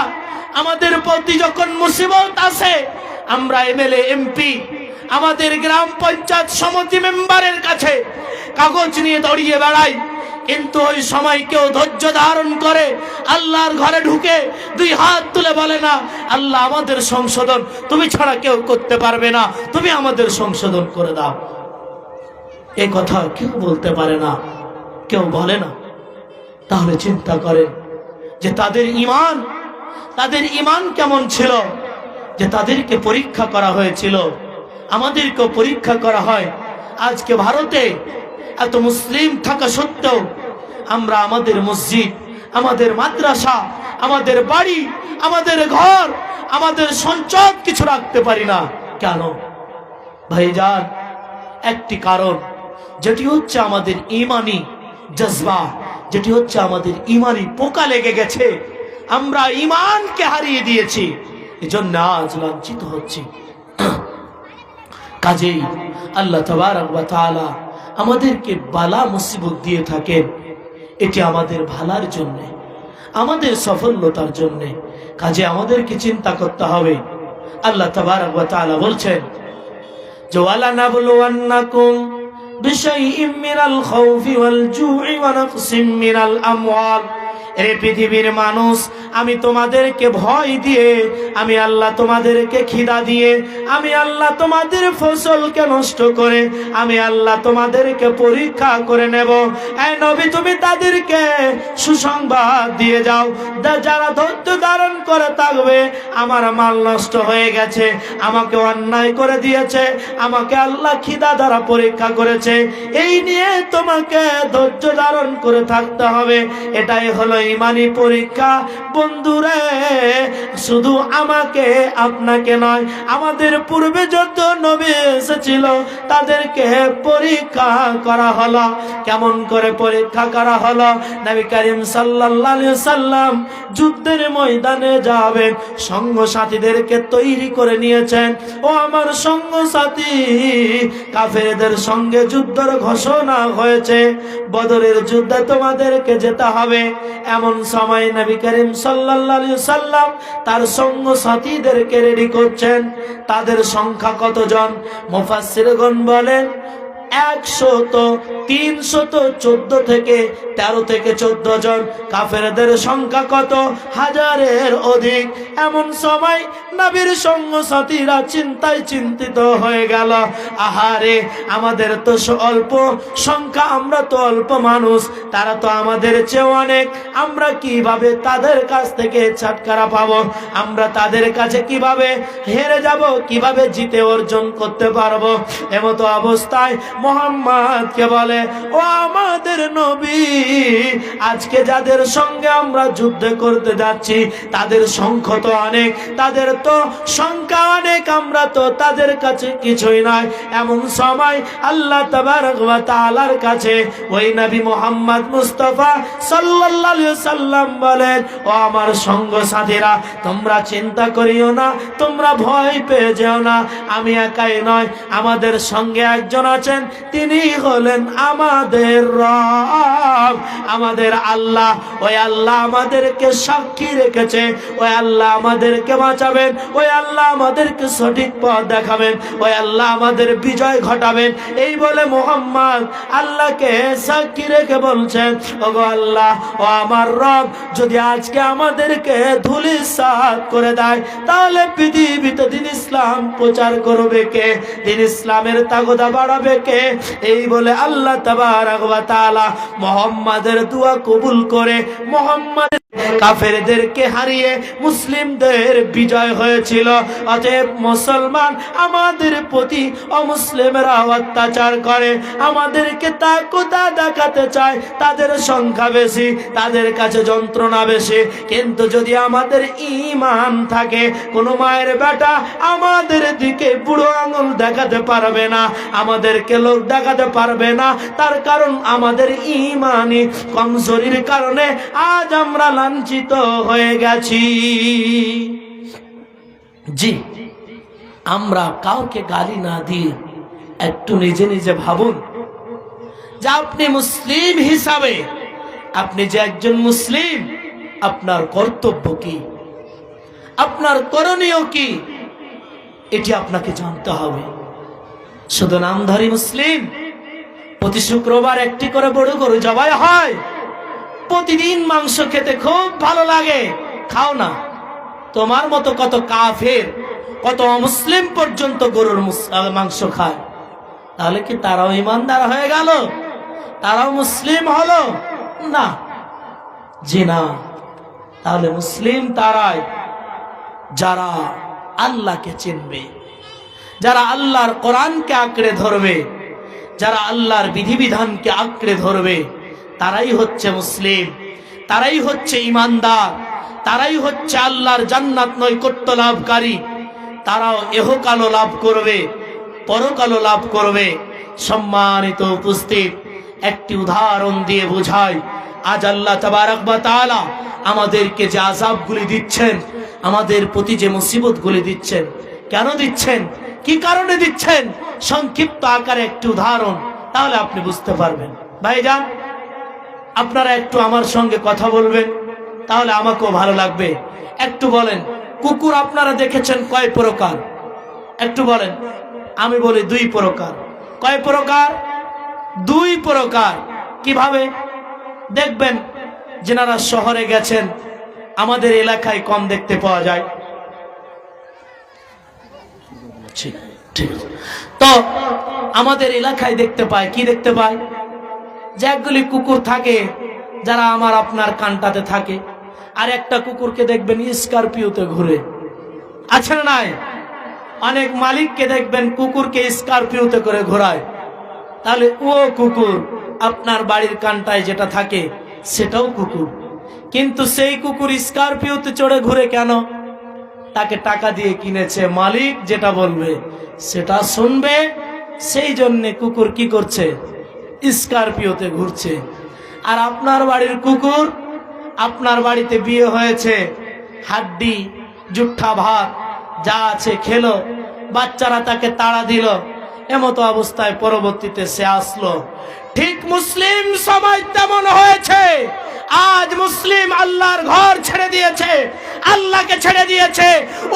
আমাদের প্রতি যখন মুসিবত আসে, আমরা এমএলএ এমপি আমাদের গ্রাম পঞ্চায়েত সমিতি মেম্বারের কাছে কাগজ নিয়ে দৌড়িয়ে বেড়াই, কিন্তু ওই সময় কেউ ধৈর্য ধারণ করে আল্লাহর ঘরে ঢুকে দুই হাত তুলে বলে না, আল্লাহ আমাদের সংশোধন তুমি ছাড়া কেউ করতে পারবে না, তুমি আমাদের সংশোধন করে দাও। এই কথা কেউ বলতে পারে না, কেউ বলে না। তাহলে চিন্তা করেন যে তাদের ঈমান কেমন ছিল, যে তাদেরকে পরীক্ষা করা হয়েছিল, আমাদেরকেও পরীক্ষা করা হয়। আজকে ভারতে এত মুসলিম থাকা সত্ত্বেও আমরা আমাদের মসজিদ, আমাদের মাদ্রাসা, আমাদের বাড়ি, আমাদের ঘর, আমাদের সঞ্চয় কিছু রাখতে পারি না। কেন ভাইজান? একটি কারণ, যেটি হচ্ছে আমাদের ঈমানি জজবা, যেটি হচ্ছে আমাদের ঈমানি পোকা লেগে গেছে। আমরা ঈমানকে হারিয়ে দিয়েছি, এজন্য আজ লাঞ্ছিত হচ্ছি। কাজেই আল্লাহ তাবারক ওয়া তাআলা আমাদেরকে বালা মুসিবত দিয়ে থাকেন, এটি আমাদের ভালার জন্য, আমাদের সফলতার জন্য। কাজে আমাদেরকে চিন্তা করতে হবে। আল্লাহ তাবারক ওয়া তাআলা বলছেন যে ওয়ালা নাবলুওয়ান্নাকুম বিশাইইম মিনাল খাউফি ওয়াল জুই ওয়া নাকসিম মিনাল আমওয়াল। এ পৃথিবীর মানুষ, আমি তোমাদেরকে ভয় দিয়ে, আমি আল্লাহ তোমাদেরকে খিদা দিয়ে, আমি আল্লাহ তোমাদের ফসলকে নষ্ট করে, আমি আল্লাহ তোমাদেরকে পরীক্ষা করে নেব। এই নবী, তুমি তাদেরকে সুসংবাদ দিয়ে যাও, যারা ধৈর্য ধারণ করে থাকবে। আমার মাল নষ্ট হয়ে গেছে, আমাকে অন্যায় করে দিয়েছে, আমাকে আল্লাহ খিদা দ্বারা পরীক্ষা করেছে, এই নিয়ে তোমাকে ধৈর্য ধারণ করে থাকতে হবে। এটাই হলো ঈমানি পরীক্ষা। বন্ধুরে, শুধু আমাকে আপনাকে নয়, আমাদের পূর্বে যত নবী এসেছিল তাদেরকে পরীক্ষা করা হলো। কেমন করে পরীক্ষা করা হলো? নবী করিম সাল্লাল্লাহু আলাইহি সাল্লাম যুদ্ধের ময়দানে যাবেন, সঙ্গ সাথীদেরকে তৈরি করে নিয়েছেন। ও আমার সঙ্গ সাথী, কাফেরদের সঙ্গে যুদ্ধের ঘোষণা হয়েছে, বদরের যুদ্ধে তোমাদেরকে যেতে হবে। এমন সময় নবী করিম সাল্লাল্লাহু আলাইহি সাল্লাম তার সঙ্গ সাথীদেরকে রেডি করছেন। তাদের সংখ্যা কতজন? মুফাসসিরগণ বলেন 314 থেকে 14 জন। কাফেরদের সংখ্যা কত? হাজারের অধিক। এমন সময় নবীর সঙ্গ সাথীরা চিন্তায় চিন্তিত হয়ে গেল, আহারে আমাদের তো অল্প সংখ্যা, আমরা তো অল্প মানুষ, তারা তো আমাদের চেয়ে অনেক, আমরা কিভাবে তাদের কাছ থেকে ছাটকারা পাবো? আমরা তাদের কাছে কিভাবে হেরে যাব, কিভাবে জিতে অর্জন করতে পারবো? এমতো অবস্থায় মুহাম্মদকে বলে, ও আমাদের নবী, আজকে যাদের সঙ্গে আমরা যুদ্ধ করতে যাচ্ছি তাদের সংখ্যা তো অনেক, তাদের তো সংখ্যা অনেক, আমরা তো তাদের কাছে কিছুই নয়। এমন সময় আল্লাহ তাবারক ওয়া তাআলার কাছে ওই নবী মুহাম্মদ মুস্তাফা সাল্লাল্লাহু আলাইহি সাল্লাম বলেন, ও আমার সঙ্গ সাথীরা, তোমরা চিন্তা করিও না, তোমরা ভয় পেয়ে যেও না, আমি একাই নয়, আমাদের সঙ্গে একজন আছেন, তিনি হলেন আমাদের রব, আমাদের আল্লাহ। ওই আল্লাহ আমাদেরকে সাক্ষী রেখেছে, ওই আল্লাহ আমাদেরকে বাঁচাবেন, ওই আল্লাহ আমাদেরকে সঠিক পথ দেখাবেন, ওই আল্লাহ আমাদের বিজয় ঘটাবেন। এই বলে মুহাম্মদ আল্লাহকে সাক্ষী রেখে বলছেন, ওগো আল্লাহ, ও আমার রব, যদি আজকে আমাদেরকে ধূলিসাৎ করে দেয়, তাহলে পৃথিবীতে দিন ইসলাম প্রচার করবে কে? দিন ইসলামের তাগদা বাড়াবে কে? এই বলে আল্লাহ তাবারক ওয়া তাআলা মুহাম্মাদের দোয়া কবুল করে মুহাম্মদ কাফেরদেরকে হারিয়ে মুসলিমদের বিজয় হয়েছিল। অতএব মুসলমান আমাদের প্রতি অমুসলিমরা অত্যাচার করে, আমাদেরকে তাকওয়া দেখাতে চায়, তাদের সংখ্যা বেশি, তাদের কাছে যন্ত্রণা বেশি, কিন্তু যদি আমাদের ঈমান থাকে, কোন মায়ের বেটা আমাদের দিকে বুড়ো আঙুল দেখাতে পারবে না, আমাদেরকে লোক দেখাতে পারবে না। তার কারণ আমাদের ঈমানি কমজোরির কারণে আজ আমরা লাঞ্ছিত হয়ে গেছি। জি, আমরা কাউকে গালি না দিয়ে একটু নিজে নিজে ভাবুন যে আপনি মুসলিম হিসাবে, আপনি যে একজন মুসলিম, আপনার কর্তব্য কি? আপনার করণীয় কি, এটি আপনাকে জানতে হবে। শুধু নামধারী মুসলিম, প্রতি শুক্রবার একটি করে বড় গরু জবাই হয়, প্রতিদিন মাংস খেতে খুব ভালো লাগে, খাও না। তোমার মতো কত কাফের, কত অমুসলিম পর্যন্ত গরুর মাংস খায়। তাহলে কি তারাও ইমানদার হয়ে গেল? তারাও মুসলিম হলো না? জি না। তাহলে মুসলিম তারাই যারা আল্লাহকে চিনবে, যারা আল্লাহর কোরআনকে আঁকড়ে ধরবে, যারা আল্লাহর বিধিবিধানকে আঁকড়ে ধরবে, তারাই হচ্ছে মুসলিম, তারাই হচ্ছে ইমানদার, তারাই হচ্ছে আল্লাহর জান্নাত নৈকট্য লাভকারী। তারাও ইহকালও লাভ করবে, পরকালও লাভ করবে। সম্মানিত উপস্থিত, একটি উদাহরণ দিয়ে বোঝায়, আজ আল্লাহ তাবারক ওয়া তাআলা আমাদেরকে যে আযাবগুলি দিচ্ছেন, আমাদের প্রতি যে মুসিবতগুলি দিচ্ছেন, কেন দিচ্ছেন, কি কারণে দিচ্ছেন, সংক্ষিপ্ত আকারে একটি উদাহরণ, তাহলে আপনি বুঝতে পারবেন। ভাইজান, আপনারা একটু আমার সঙ্গে কথা বলবেন, তাহলে আমাকেও ভালো লাগবে। একটু বলেন, কুকুর আপনারা দেখেছেন কয় প্রকার? একটু বলেন। আমি বলি 2 প্রকার। কয় প্রকার? 2 প্রকার। কিভাবে দেখবেন? যারা শহরে গেছেন, আমাদের এলাকায় কম দেখতে পাওয়া যায়। ঠিক আছে। তো আমাদের এলাকায় দেখতে পায়, কি দেখতে পায়? যে একগুলি কুকুর থাকে যারা আমার আপনার কানটাতে থাকে, আর একটা কুকুরকে দেখবেন স্করপিওতে ঘুরে। আছে না নাই? অনেক মালিককে দেখবেন কুকুরকে স্করপিওতে করে ঘোরায়। তাহলে ও কুকুর আপনার বাড়ির কানটায় যেটা থাকে সেটাও কুকুর, কিন্তু সেই কুকুর স্করপিওতে চড়ে ঘুরে কেন? তাকে টাকা দিয়ে কিনেছে, মালিক যেটা বলবে সেটা শুনবে, সেই জন্যে কুকুর কি করছে? স্করপিওতে ঘুরছে। আর আপনার বাড়ির কুকুর, আপনার বাড়িতে বিয়ে হয়েছে, হাড্ডি জুঠা ভাত যা আছে খেলো, বাচ্চারা তাকে তাড়া দিল, এমতো অবস্থায় পরবর্তীতে সে আসলো। ঠিক মুসলিম সমাজ তেমন হয়েছে। আজ মুসলিম আল্লাহর ঘর ছেড়ে দিয়েছে, আল্লাহকে ছেড়ে দিয়েছে,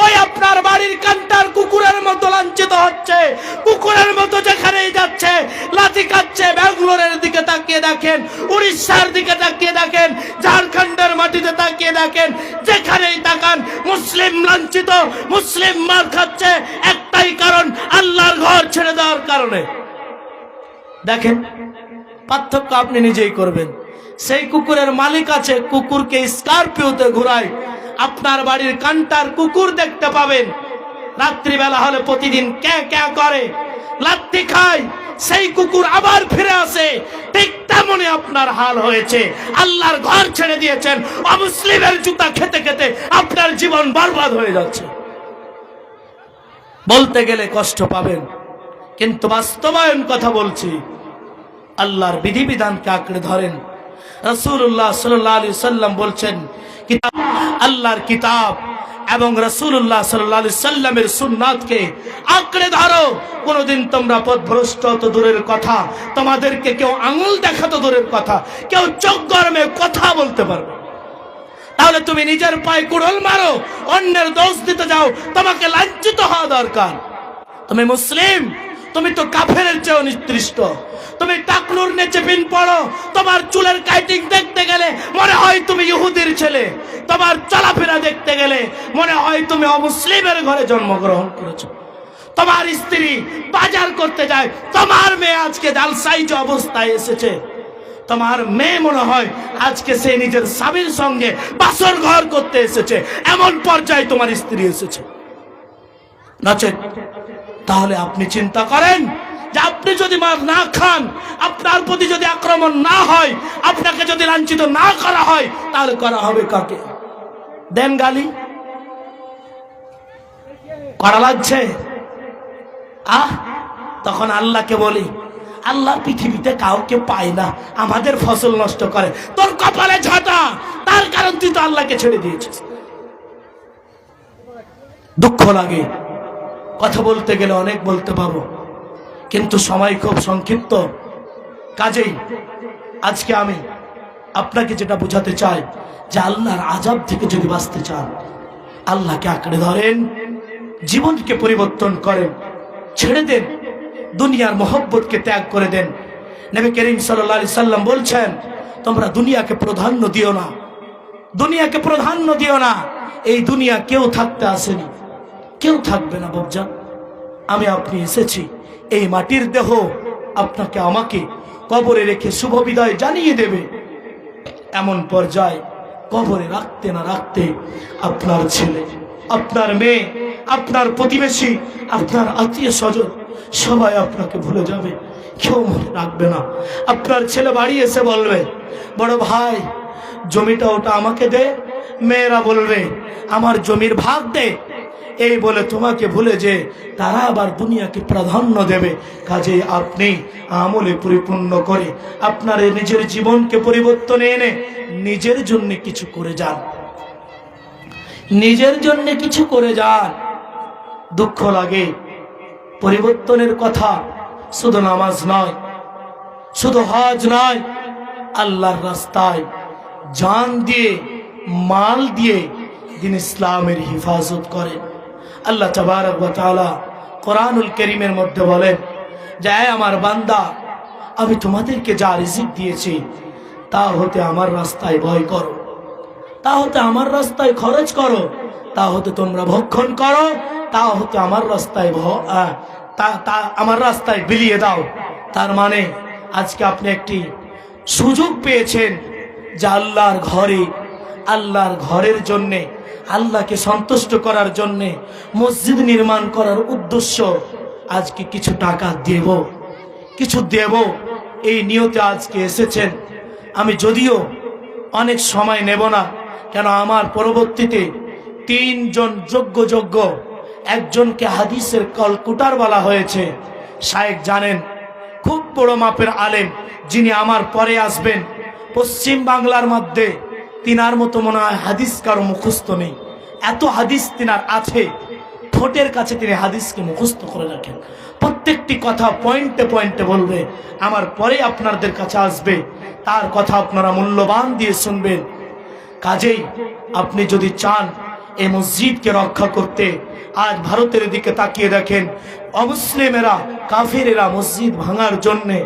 ওই আপনার বাড়ির কান্টার কুকুরের মতো লাঞ্ছিত হচ্ছে, কুকুরের মতো যেখানেই যাচ্ছে লাথি খাচ্ছে। ব্যাঙ্গালোরের দিকে তাকিয়ে দেখেন, উড়িষ্যার দিকে তাকিয়ে দেখেন, ঝাড়খণ্ডের মাটিতে তাকিয়ে দেখেন, যেখানেই তাকান মুসলিম লাঞ্ছিত, মুসলিম মার খাচ্ছে। একটাই কারণ, আল্লাহর ঘর ছেড়ে দেওয়ার কারণে। দেখেন, পার্থক্য আপনি নিজেই করবেন। সেই কুকুরের মালিক আছে, কুকুরকে স্করপিওতে ঘুরায়। আপনার বাড়ির কান্টার কুকুর দেখতে পাবেন, রাত্রিবেলা হলে প্রতিদিন ক্যাঁ ক্যাঁ করে, লাথি খায়, সেই কুকুর আবার ফিরে আসে। ঠিক তেমনি আপনার হাল হয়েছে। আল্লাহর ঘর ছেড়ে দিয়েছেন, অমুসলিমের জুতা খেতে খেতে আপনার জীবন বরবাদ হয়ে যাচ্ছে। বলতে গেলে কষ্ট পাবেন, কিন্তু বাস্তবায়ন কথা বলছি। আল্লাহর বিধিবিধানকে আঁকড়ে ধরেন। রাসূলুল্লাহ সাল্লাল্লাহু আলাইহি সাল্লাম বলছেন, কিতাব, আল্লাহর কিতাব এবং রাসূলুল্লাহ সাল্লাল্লাহু আলাইহি সাল্লামের সুন্নাতকে আঁকড়ে ধরো। কোনদিন তোমরা পথভ্রষ্ট তো দূরের কথা, তোমাদেরকে কেউ আঙুল দেখাতো দূরের কথা, কেউ চোখ গরমে কথা বলতে পারবে। তাহলে তুমি নিজের পায়ে কুড়োল মারো, অন্যের দোষ দিতে যাও, তোমাকে লাঞ্ছিত হওয়া দরকার। তুমি মুসলিম, তুমি তো কাফেরের চেয়েও নিকৃষ্ট। তুমি টাকলুর নেচে পিন পড়ো, তোমার চুলের কাটিং দেখতে গেলে মনে হয় তুমি ইহুদির ছেলে, তোমার চলাফেরা দেখতে গেলে মনে হয় তুমি অমুসলিমের ঘরে জন্মগ্রহণ করেছো। তোমার স্ত্রী বাজার করতে যায়, তোমার মেয়ে আজকে জালসাইজ অবস্থায় এসেছে, তোমার মেয়ে মনে হয় আজকে সে নিজের স্বামীর সঙ্গে বাসর ঘর করতে এসেছে, এমন পর্যায়ে তোমার স্ত্রী এসেছে। নচেত তাহলে আপনি চিন্তা করেন যে আপনি যদি মার না খান, আপনার প্রতি যদি আক্রমণ না হয়, আপনাকে যদি লাঞ্ছিত না করা হয়, তাহলে করা হবে কাকে? দেন গালি, করা লাগছে। তখন আল্লাহকে বলি, আল্লাহ পৃথিবীতে কাউকে পায় না, আমাদের ফসল নষ্ট করে। তোর কপালে ঝাঁটা, তার কারণ তুই তো আল্লাহকে ছেড়ে দিয়েছিস। দুঃখ লাগে, কথা বলতে গেলে অনেক বলতে পারবো, কিন্তু সময় খুব সংক্ষিপ্ত। কাজেই আজকে আমি আপনাকে যেটা বোঝাতে চাই যে আল্লাহর আযাব থেকে যদি বাঁচতে চান, আল্লাহকে আঁকড়ে ধরেন, জীবনকে পরিবর্তন করেন, ছেড়ে দেন, দুনিয়ার মহব্বতকে ত্যাগ করে দেন। নবী করিম সাল্লাল্লাহু আলাইহি সাল্লাম বলছেন, তোমরা দুনিয়াকে প্রাধান্য দিও না, দুনিয়াকে প্রাধান্য দিও না। এই দুনিয়া কেউ থাকতে আসেনি, কেউ থাকবে না বাপজান। আমি আপনি এসেছি, এই মাটির দেহ আপনাকে আমাকে কবরে রেখে শুভ বিদায় জানিয়ে দেবে। এমন পর্যায়ে কবরে রাখতে না রাখতে আপনার ছেলে, আপনার মেয়ে, আপনার প্রতিবেশী, আপনার আত্মীয় স্বজন সবাই আপনাকে ভুলে যাবে, কেউ মনে রাখবে না। আপনার ছেলে বাড়ি এসে বলবে, বড় ভাই জমিটা ওটা আমাকে দে, মেয়েরা বলবে আমার জমির ভাগ দে। এই বলে তোমাকে ভুলে যে তারা আবার দুনিয়াকে প্রাধান্য দেবে। কাজে আপনি আমলে পরিপূর্ণ করে আপনার নিজের জীবনকে পরিবর্তনে এনে নিজের জন্য কিছু করে যান, নিজের জন্য কিছু করে যান। দুঃখ লাগে, পরিবর্তনের কথা শুধু নামাজ নয়, শুধু হজ নয়, আল্লাহর রাস্তায় জান দিয়ে, মাল দিয়ে দিন ইসলামের হিফাজত করেন। আল্লাহ তাবারক ওয়া তাআলা কোরআনুল কারীমের মধ্যে বলেন যে আমার বান্দা, আমি তোমাদেরকে যা রিজিক দিয়েছি তা হতে আমার রাস্তায় ব্যয় করো, তা হতে আমার রাস্তায় খরচ করো, তা হতে তোমরা ভক্ষণ করো, তা হতে আমার রাস্তায় আমার রাস্তায় বিলিয়ে দাও। তার মানে আজকে আপনি একটি সুযোগ পেয়েছেন যে আল্লাহর ঘরে, আল্লাহর ঘরের জন্যে, আল্লাহকে সন্তুষ্ট করার জন্যে মসজিদ নির্মাণ করার উদ্দেশ্য আজকে কিছু টাকা দেব, কিছু দেব, এই নিয়তে আজকে এসেছেন। আমি যদিও অনেক সময় নেব না, কেন আমার পরবর্তীতে তিনজন যোগ্য একজনকে হাদিসের কলকুটার বলা হয়েছে। শায়েখ জানেন, খুব বড় মাপের আলেম, যিনি আমার পরে আসবেন। পশ্চিম বাংলার মধ্যে তিনার মতো মনে হয় হাদিস কারো মুখস্থ নেই, এত হাদিস তিনার আছে। ঠোঁটের কাছে তিনি হাদিসকে মুখস্থ করে রাখেন, প্রত্যেকটি কথা পয়েন্টে পয়েন্টে বলবে। আমার পরে আপনাদের কাছে আসবে, তার কথা আপনারা মূল্যবান দিয়ে শুনবেন। কাজেই আপনি যদি চান এই মসজিদকে রক্ষা করতে, আজ ভারতের দিকে তাকিয়ে দেখেন, অমুসলিমেরা, কাফিরেরা মসজিদ ভাঙার জন্যে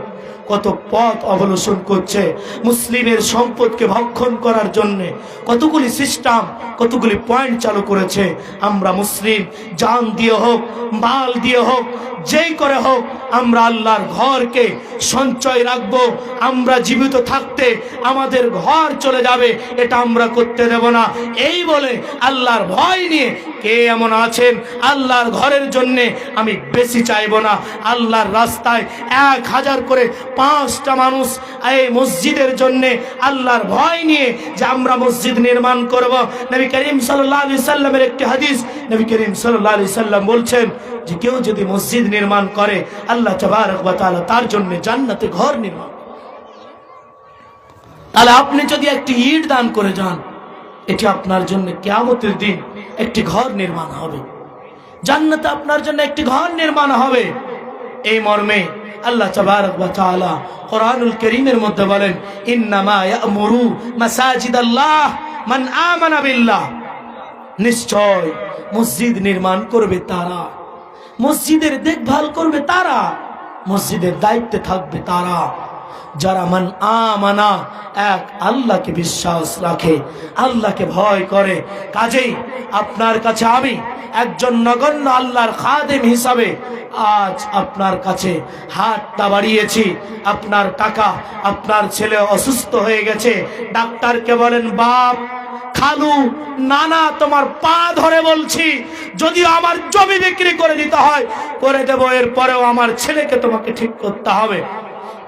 কত পথ অবলম্বন করছে, মুসলিমের সম্পদকে ভক্ষণ করার জন্য কতগুলি সিস্টেম, কতগুলি পয়েন্ট চালু করেছে। আমরা মুসলিম জান দিয়ে হোক, মাল দিয়ে হোক, যেই করে হোক, আমরা আল্লাহর ঘরকে সঞ্চয় রাখবো। আমরা জীবিত থাকতে আমাদের ঘর চলে যাবে, এটা আমরা করতে দেব না। এই বলে আল্লাহর ভয় নিয়ে কে এমন আছেন আল্লাহর ঘরের জন্য আমি বেশি চাইব না, আল্লাহর রাস্তায় 1000 করে 5টা মানুষ এই মসজিদের জন্য আল্লাহর ভয় নিয়ে যে আমরা মসজিদ নির্মাণ করব। নবী করিম সাল্লাল্লাহু আলাইহি সাল্লামের একটি হাদিস, নবী করিম সাল্লাল্লাহু আলাইহি সাল্লাম বলছেন যে কেউ যদি মসজিদ নির্মাণ করে, আল্লাহ তাবারক ওয়া তাআলা তার জন্য জান্নাতে ঘর নির্মাণ। তাহলে আপনি যদি একটি ইট দান করে যান, এটি আপনার জন্য কিয়ামতের দিন একটি ঘর নির্মাণ হবে, জান্নাতে আপনার জন্য একটি ঘর নির্মাণ হবে। এই মর্মে আল্লাহ তাবারক ওয়া তাআলা কোরআনুল কারীমের মধ্যে বলেন, ইন্নামা ইয়া'মুরু মাসাজিদাল্লাহ মান আমানা বিল্লাহ, নিশ্চয় মসজিদ নির্মাণ করবে তারা, মসজিদের দেখভাল করবে তারা, মসজিদের দায়িত্বে থাকবে তারা যারা মান আমানা, এক আল্লাহকে বিশ্বাস রাখে, আল্লাহকে ভয় করে। কাজেই আপনার কাছে আমি একজন নগণ্য আল্লাহর খাদেম হিসাবে আজ আপনার কাছে হাতটা বাড়িয়েছি। আপনার টাকা, আপনার ছেলে অসুস্থ হয়ে গেছে, ডাক্তারকে বলেন বাপ, খালু, নানা, তোমার পা ধরে বলছি, যদিও আমার জমি বিক্রি করে দিতে হয় করে দেবো, এরপরেও আমার ছেলেকে তোমাকে ঠিক করতে হবে।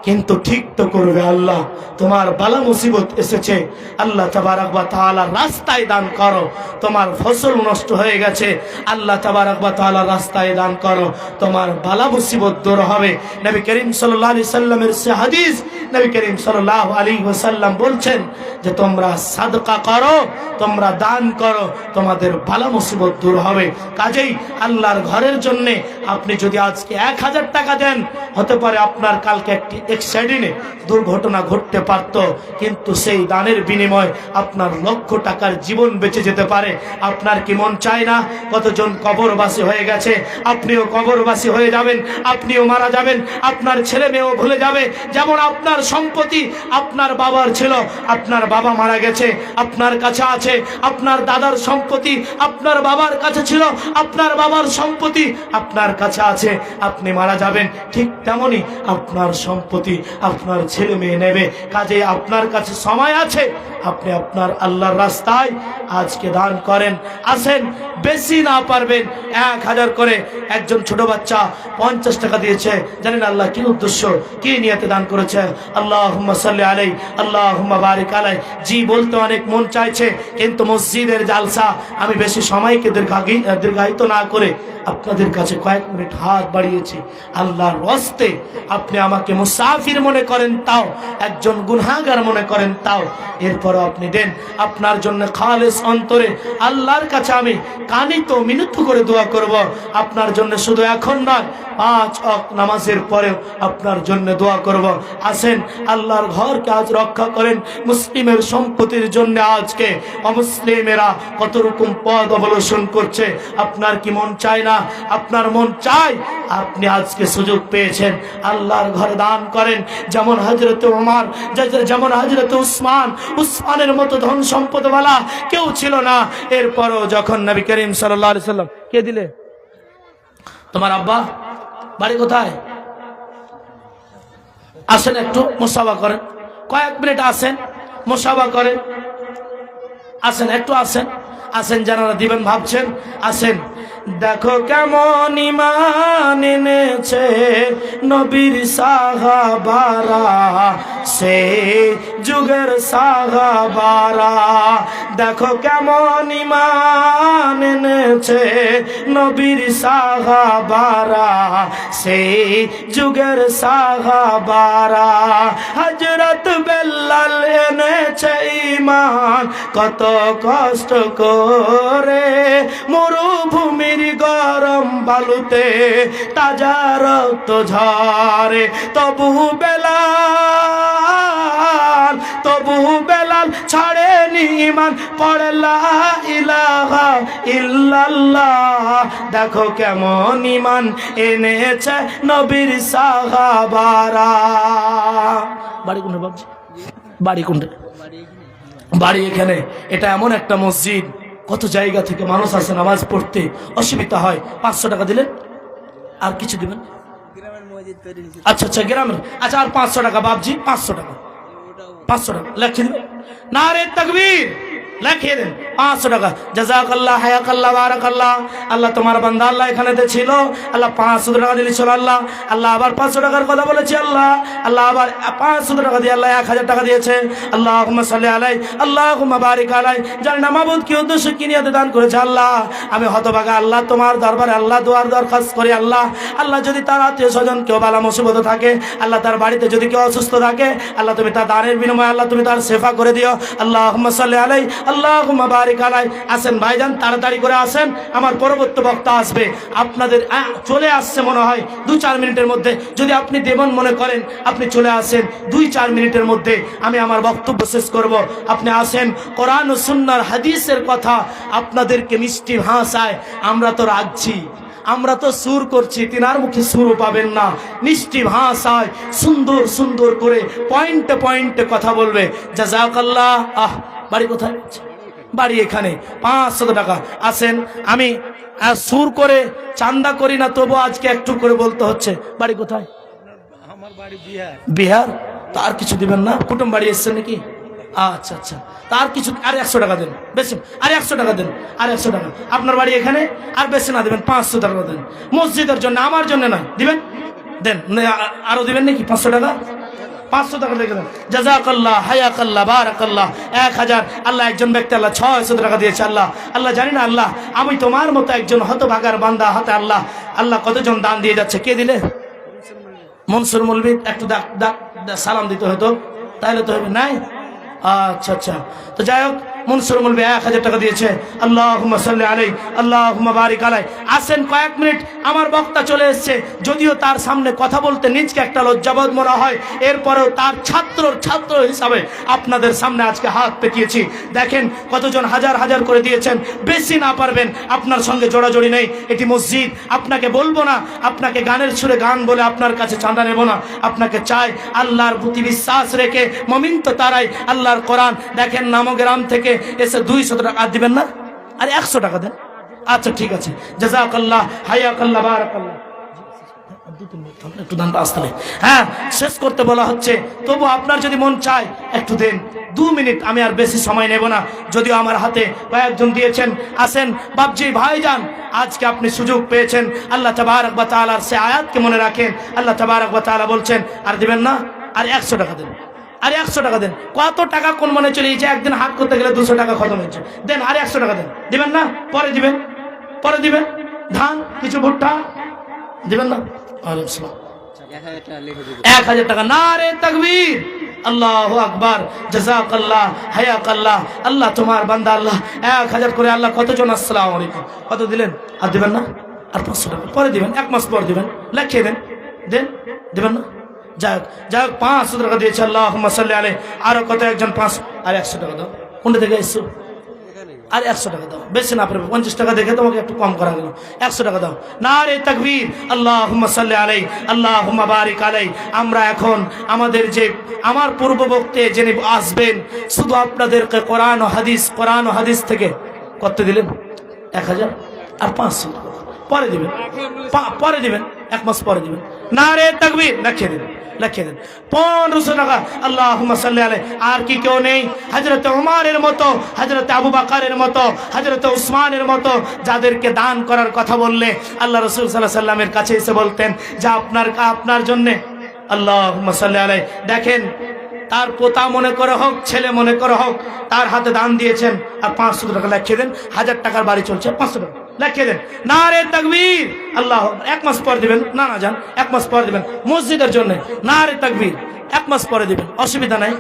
কিন্তু ঠিক তো করবে আল্লাহ। তোমার বালা মুসিবত এসেছে, আল্লাহ তাবারক ওয়া তাআলা রাস্তায় দান করো। তোমার ফসল নষ্ট হয়ে গেছে, আল্লাহ তাবারক ওয়া তাআলা রাস্তায় দান করো, তোমার বালা মুসিবত দূর হবে। নবী করিম সাল্লাল্লাহু আলাইহি সাল্লামের সে হাদিস, নবী করিম সাল্লাল্লাহু আলাইহি ওয়াসাল্লাম বলছেন যে তোমরা সাদকা করো, তোমরা দান করো, তোমাদের বালা মুসিবত দূর হবে। কাজেই আল্লাহর ঘরের জন্য আপনি যদি আজকে 1000 টাকা দেন, হতে পারে আপনার কালকে একটি অ্যাক্সিডেন্টে দুর্ঘটনা ঘটতে পারত, কিন্তু সেই দানের বিনিময় আপনার লক্ষ টাকার জীবন বেঁচে যেতে পারে। আপনার কি মন চায় না? কতজন কবরবাসী হয়ে গেছে, আপনিও কবরবাসী হয়ে যাবেন, আপনিও মারা যাবেন, আপনার ছেলে মেয়েও ভুলে যাবে। যেমন আপনার সম্পত্তি আপনার বাবার ছিল, আপনার বাবা মারা গেছে, আপনার কাছে আছে, আপনার দাদার সম্পত্তি আপনার বাবার কাছে ছিল, আপনার বাবার সম্পত্তি আপনার কাছে আছে, আপনি মারা যাবেন, ঠিক তেমনি আপনার সম্পত্তি আপনার ছেলে মেয়ে নেবে। কাজে আপনার কাছে সময় আছে, আপনি আপনার আল্লাহর রাস্তায় আজকে দান করেন। আসেন, বেশি না পারবেন 1000 করে। একজন ছোট বাচ্চা 50 টাকা দিয়েছে, জানেন আল্লাহ কি উদ্দেশ্য, কি নিয়তে দান করেছে? আল্লাহুম্মা সাল্লি আলাইহি, আল্লাহুম্মা বারিক আলাইহি। জি বলতে অনেক মন চাইছে, কিন্তু মসজিদের জালসা, আমি বেশি সময়কে দীর্ঘায়িত না করে আপনাদের কাছে কয়েক মিনিট হাত বাড়িয়েছি। আল্লাহর ওয়াস্তে আপনি আমাকে মুসাফির মনে করেন তাও, একজন গুনাহগার মনে করেন তাও, এরপরও আপনি দেন। আপনার জন্য খালেস অন্তরে আল্লাহর কাছে আমি কানিত মিনতি করে দোয়া করব। আপনার জন্য শুধু এখন নয়, 5 ওয়াক্ত নামাজের পরেও আপনার জন্য দোয়া করব। আসেন, আল্লাহর ঘরকে আজ রক্ষা করেন। মুসলিমের সম্পত্তির জন্য আজকে অমুসলিমেরা কত রকম পথ অবলম্বন করছে। আপনার কি মন চায় না? আপনার মন চায় আপনি আজকে সুযোগ পেয়েছেন, আল্লাহর ঘরে দান করেন। যেমন হযরত ওমর, যেমন হযরত উসমানের মতো ধন সম্পদওয়ালা কেউ ছিল না। এরপরও যখন নবী করিম সাল্লাল্লাহু আলাইহি সাল্লাম, কে দিলে? তোমার আব্বা? বাড়ি কোথায়? আসেন, একটু মুসাফা করেন, কয়েক মিনিট আসেন, মুসাফা করেন। আসেন, একটু আসেন, আসেন, যারা দিবেন ভাবছেন, আসেন। দেখো কেমন ঈমান এনেছে নবীর সাহাবারা, সে যুগের সাহাবারা। দেখো কেমন ঈমান এনেছে নবীর সাহাবারা, সে যুগের সাহাবারা। হযরত বেলাল এনেছে ঈমান কত কষ্ট করে, মরুভূমির গরম বালুতে তাজা রক্ত ঝরে। তবু বেলাল ছাড়েনি ঈমান, পড়ে লা ইলাহা ইল্লাল্লাহ। দেখো কেমন ঈমান এনেছে নবীর সাহাবারা। বাড়ি কোনটা বাবজি? বাড়ি কোনটা? বাড়ি এখানে। এটা এমন একটা মসজিদ, কত জায়গা থেকে মানুষ আসে নামাজ পড়তে, অসুবিধা হয়। 500 টাকা দিলেন, আর কিছু দিবেন? আচ্ছা আচ্ছা, গ্রামের। আচ্ছা, আর 500 টাকা বাবজি, 500 টাকা, 500 টাকা লেখে দিবেন। নারে তাকবীর লিখিয়ে দেন, 500 টাকা। জাযাকাল্লাহ, হায়াকাল্লাহ, বারাকাল্লাহ। আল্লাহ তোমার বান্দা আল্লাহ এখানেতে ছিল, আল্লাহ 500 টাকা দিলি চলো আল্লাহ। আল্লাহ আবার 500 টাকার কথা বলেছি আল্লাহ। আল্লাহ আবার 500 টাকা দিয়ে আল্লাহ 1000 টাকা দিয়েছে। আল্লাহুম্মা সাল্লি আলাইহি, আল্লাহুম্মা বারিক আলাইহি। জানি না মাবুদ কি উদ্দেশ্য, কি নিয়তে দান করেছে আল্লাহ। আমি হতভাগা আল্লাহ, তোমার দরবারে আল্লাহ দোয়ার দরখাস্ত করি আল্লাহ। আল্লাহ যদি তার আত্মীয় স্বজন কেউ বালা মুসিবতে থাকে, আল্লাহ তার বাড়িতে যদি কেউ অসুস্থ থাকে, আল্লাহ তুমি তার দানের বিনিময়ে আল্লাহ তুমি তার সেবা করে দিও। আল্লাহুম্মা সাল্লি আলাইহি, আল্লাহুম্মা বারিক আলাইহি। আসেন ভাইজান, তাড়াতাড়ি করে আসেন, আমার পরবর্তী বক্তা আসবে। আপনাদের চলে আসছে মনে হয় 2-4 মিনিটের মধ্যে। যদি আপনি দেবন মনে করেন, আপনি চলে আসেন 2-4 মিনিটের মধ্যে, আমি আমার বক্তব্য শেষ করব। আপনি আসেন, কোরআন ও সুন্নাহর হাদিসের কথা আপনাদেরকে মিষ্টি ভাষায়, আমরা তো রাখছি, আমরা তো সুর করছি, তিনার মুখে সুরও পাবেন না। মিষ্টি ভাষায় সুন্দর সুন্দর করে পয়েন্টে পয়েন্টে কথা বলবে। জাযাকাল্লাহ। বাড়ি কোথায়? বাড়ি এখানে। 500 টাকা। আসেন, আমি সুর করে চান্দা করি না, তবু আজকে একটু করে বলতে হচ্ছে। বাড়ি কোথায়? আমার বাড়ি বিহার। বিহার? তার কিছু দিবেন না? কুটুম বাড়ি এসছেন নাকি? আচ্ছা আচ্ছা, তার কিছু, আর 100 টাকা দেন, বেশি, আর 100 টাকা দেন, আর 100 টাকা। আপনার বাড়ি এখানে, আর বেশি না দেবেন, 500 টাকা দেন, মসজিদের জন্য, আমার জন্য নয়। দিবেন? দেন। আরো দিবেন নাকি? 500 টাকা, 500 টাকা লিখে দেন। জাযাকাল্লাহ, হায়াকাল্লাহ, বারাকাল্লাহ। 1000। আল্লাহ একজন ব্যক্তি আল্লাহ 600 টাকা দিয়েছে। আল্লাহ, আল্লাহ জানি না আল্লাহ, আমি তোমার মতো একজন হতভাগার বান্দা হাতে আল্লাহ, আল্লাহ কতজন দান দিয়ে যাচ্ছে। কে দিলে? মনসুর মৌলভী একটু সালাম দিতে হতো, তাহলে তো হবে নাই। আচ্ছা আচ্ছা, তো যাই হোক মনসুর মৌলভী 1000 টাকা দিয়েছে। আল্লাহুম্মা সাল্লি আলাইহি আল্লাহুম্মা বারিক আলাইহি। আসেন কয়েক মিনিট, আমার বক্তা চলে এসেছে, যদিও তার সামনে কথা বলতে নিজকে একটা লজ্জাবোধ মনে হয়, এরপরেও তার ছাত্র হিসাবে আপনাদের সামনে আজকে হাত পেতিয়েছি। দেখেন কতজন হাজার হাজার করে দিয়েছেন। বেশি না পারবেন, আপনার সঙ্গে জোড়াজড়ি নেই, এটি মসজিদ। আপনাকে বলবো না, আপনাকে গানের সুরে গান বলে আপনার কাছে চাঁদা নেব না। আপনাকে চাই আল্লাহর প্রতি বিশ্বাস রেখে, মমিন তো তারাই আল্লাহর কোরআন। দেখেন নামগ্রাম থেকে এসে 200 টাকা আর দিবেন না, আরে 100 টাকা দেন। আচ্ছা ঠিক আছে, জাযাকাল্লাহ, হায়াকাল্লাহ, বারাকাল্লাহ। একটু দানটা আসতে, হ্যাঁ শেষ করতে বলা হচ্ছে, তবু আপনার যদি মন চায় একটু দেন। 2 মিনিট, আমি আর বেশি সময় নেব না, যদিও আমার হাতে কয়েকজন দিয়েছেন। আসেন বাপজি, ভাইজান, আজকে আপনি সুযোগ পেয়েছেন। আল্লাহ তাবারক ওয়া তাআলার সে আয়াতকে মনে রাখেন। আল্লাহ তাবারক ওয়া তাআলা বলছেন, আর দিবেন না, আর 100 টাকা দেন, আরে 100 টাকা দেন। কত টাকা কোন মনে চলে গেছে, একদিন হাট করতে গেলে 200 টাকা খতম হচ্ছে। দেন, আরে 100 টাকা দেন। দিবেন না, পরে দিবেন, পরে দিবেন। ধান কিছু ভুট্টা দিবেন না। 1000 টাকা। নারে তাকবীর, আল্লাহু আকবার, জাযাকাল্লাহ, হায়াকাল্লাহ। আল্লাহ তোমার বান্দা, আল্লাহ 1000 করে। আল্লাহ কতজন আসসালামু আলাইকুম, কত দিলেন? আর দিবেন না, আর 500 টাকা পরে দিবেন, 1 মাস পর দিবেন, লিখে দেন। দেন, দিবেন না? যাই হোক 500 টাকা দিয়েছে। আল্লাহুম্মা সাল্লি আলাইহি। আরো কত একজন 500, আর 100 টাকা দাও। কোনটা থেকে এসছো? আর 100 টাকা দাও, বেশি না পারবে। 50 টাকা দেখে তোমাকে একটু কম করা গেল, 100 টাকা দাও। নারে তাকবীর, আল্লাহুম্মা সাল্লি আলাইহি আল্লাহুম্মা বারিক আলাইহি। আমরা এখন আমাদের যে আমার পূর্ববর্তী যিনি আসবেন, শুধু আপনাদেরকে কোরআন ও হাদিস থেকে কত দিলেন? 1000 আর 500 পরে দিবেন, পরে দিবেন, 1 মাস পরে দিবেন। নারে তাকবীর, লিখে দিন, লিখে দেন। 1500 টাকা। আল্লাহুম্মা সাল্লি আলাইহি। আর কি কেউ নেই? হযরত ওমরের মতো, হযরত আবু বকরের মতো, হযরত উসমানের মতো, যাদেরকে দান করার কথা বললে আল্লাহ রাসূল সাল্লাল্লাহু আলাইহি সাল্লামের কাছে এসে বলতেন যে আপনার জন্য আল্লাহুম্মা সাল্লি আলাইহি। দেখেন, তার পোতা মনে করে হোক, ছেলে মনে করে হোক, তার হাতে দান দিয়েছেন। আর 500 টাকা লিখে দেন। 1000 টাকার বাড়ি চলছে, 500 টাকা লিখে দেন। নারে তাকবীর, আল্লাহ। 1 মাস পর দিবেন, না যান, 1 মাস পর দিবেন মসজিদের জন্য। নারে তাকবীর, 1 মাস পরে দিবেন, অসুবিধা নাই।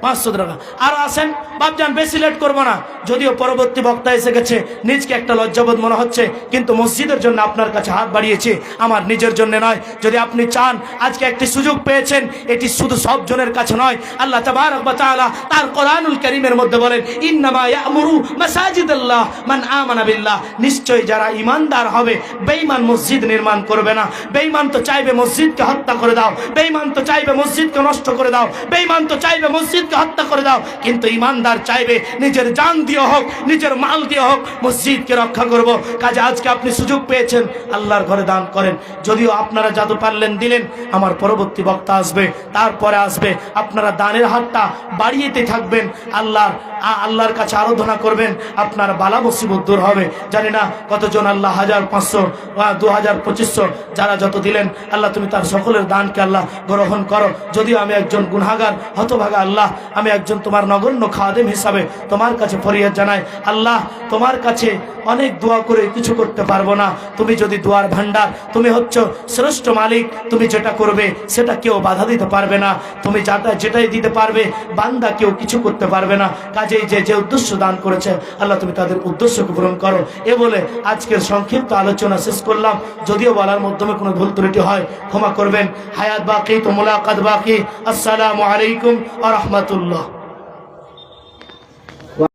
500 টাকা। আর আসেন বাপজান, বেশি লেট করবো না, যদিও পরবর্তী বক্তা এসে গেছে, নিজকে একটা লজ্জাবোধ মনে হচ্ছে, কিন্তু মসজিদের জন্য আপনার কাছে হাত বাড়িয়েছি, আমার নিজের জন্য নয়। যদি আপনি চান, আজকে একটি সুযোগ পেয়েছেন, এটি শুধু সব জনের কাছে নয়। আল্লাহ তাবারক ওয়া তাআলা তার কোরআনুল কারীমের মধ্যে বলেন, ইন্নামা ইয়া'মুরু মাসাজিদাল্লাহ মান আমানা বিল্লাহ। নিশ্চয়ই যারা ঈমানদার হবে, বেঈমান মসজিদ নির্মাণ করবে না। বেঈমান তো চাইবে মসজিদকে হত্যা করে দাও, বেঈমান তো চাইবে মসজিদকে নষ্ট করে দাও, বেঈমান তো চাইবে মসজিদকে হত্যা করে দাও, কিন্তু ঈমানদার চাইবে নিজের জান দিয়ে হোক, নিজের মাল দিয়ে হোক, মসজিদকে রক্ষা করব। কাজে আজকে আপনি সুযোগ পেয়েছেন, আল্লাহর ঘরে দান করেন। যদিও আপনারা যত পারলেন দিলেন, আমার পরবর্তী বক্তা আসবে, তারপরে আসবে, আপনারা দানের হাতটা বাড়িয়েতে থাকবেন, আল্লাহর কাছে আরাধনা করবেন, আপনার বালা মুসিবত দূর হবে। জানি না কতজন আল্লাহ 1000, 500, 2000, 2500 যারা যত দিলেন, আল্লাহ তুমি তার সকলের দানকে আল্লাহ গ্রহণ করো। যদিও আমি একজন গুনাহগার, হতভাগা, আল্লাহ আমি একজন তোমার নগণ্য খাদেম হিসাবে তোমার কাছে ফরিয়াদ জানাই। আল্লাহ তোমার কাছে অনেক দোয়া করে কিছু করতে পারবো না, তুমি যদি দোয়ার ভান্ডার, তুমি হচ্ছ শ্রেষ্ঠ মালিক, তুমি যেটা করবে সেটা কেউ বাধা দিতে পারবে না, তুমি যেটাই দিতে পারবে, বান্দা কেউ কিছু করতে পারবে না। কাজেই যে উদ্দেশ্য দান করেছে, আল্লাহ তুমি তাদের উদ্দেশ্যকে পূরণ করো। এ বলে আজকের সংক্ষিপ্ত আলোচনা শেষ করলাম। যদিও বলার মাধ্যমে কোনো ভুল ত্রুটি হয় ক্ষমা করবেন। হায়াত বাকি তো মুলাকাত বাকি। আসসালামু আলাইকুম ওয়া রাহমাতুল্লাহ।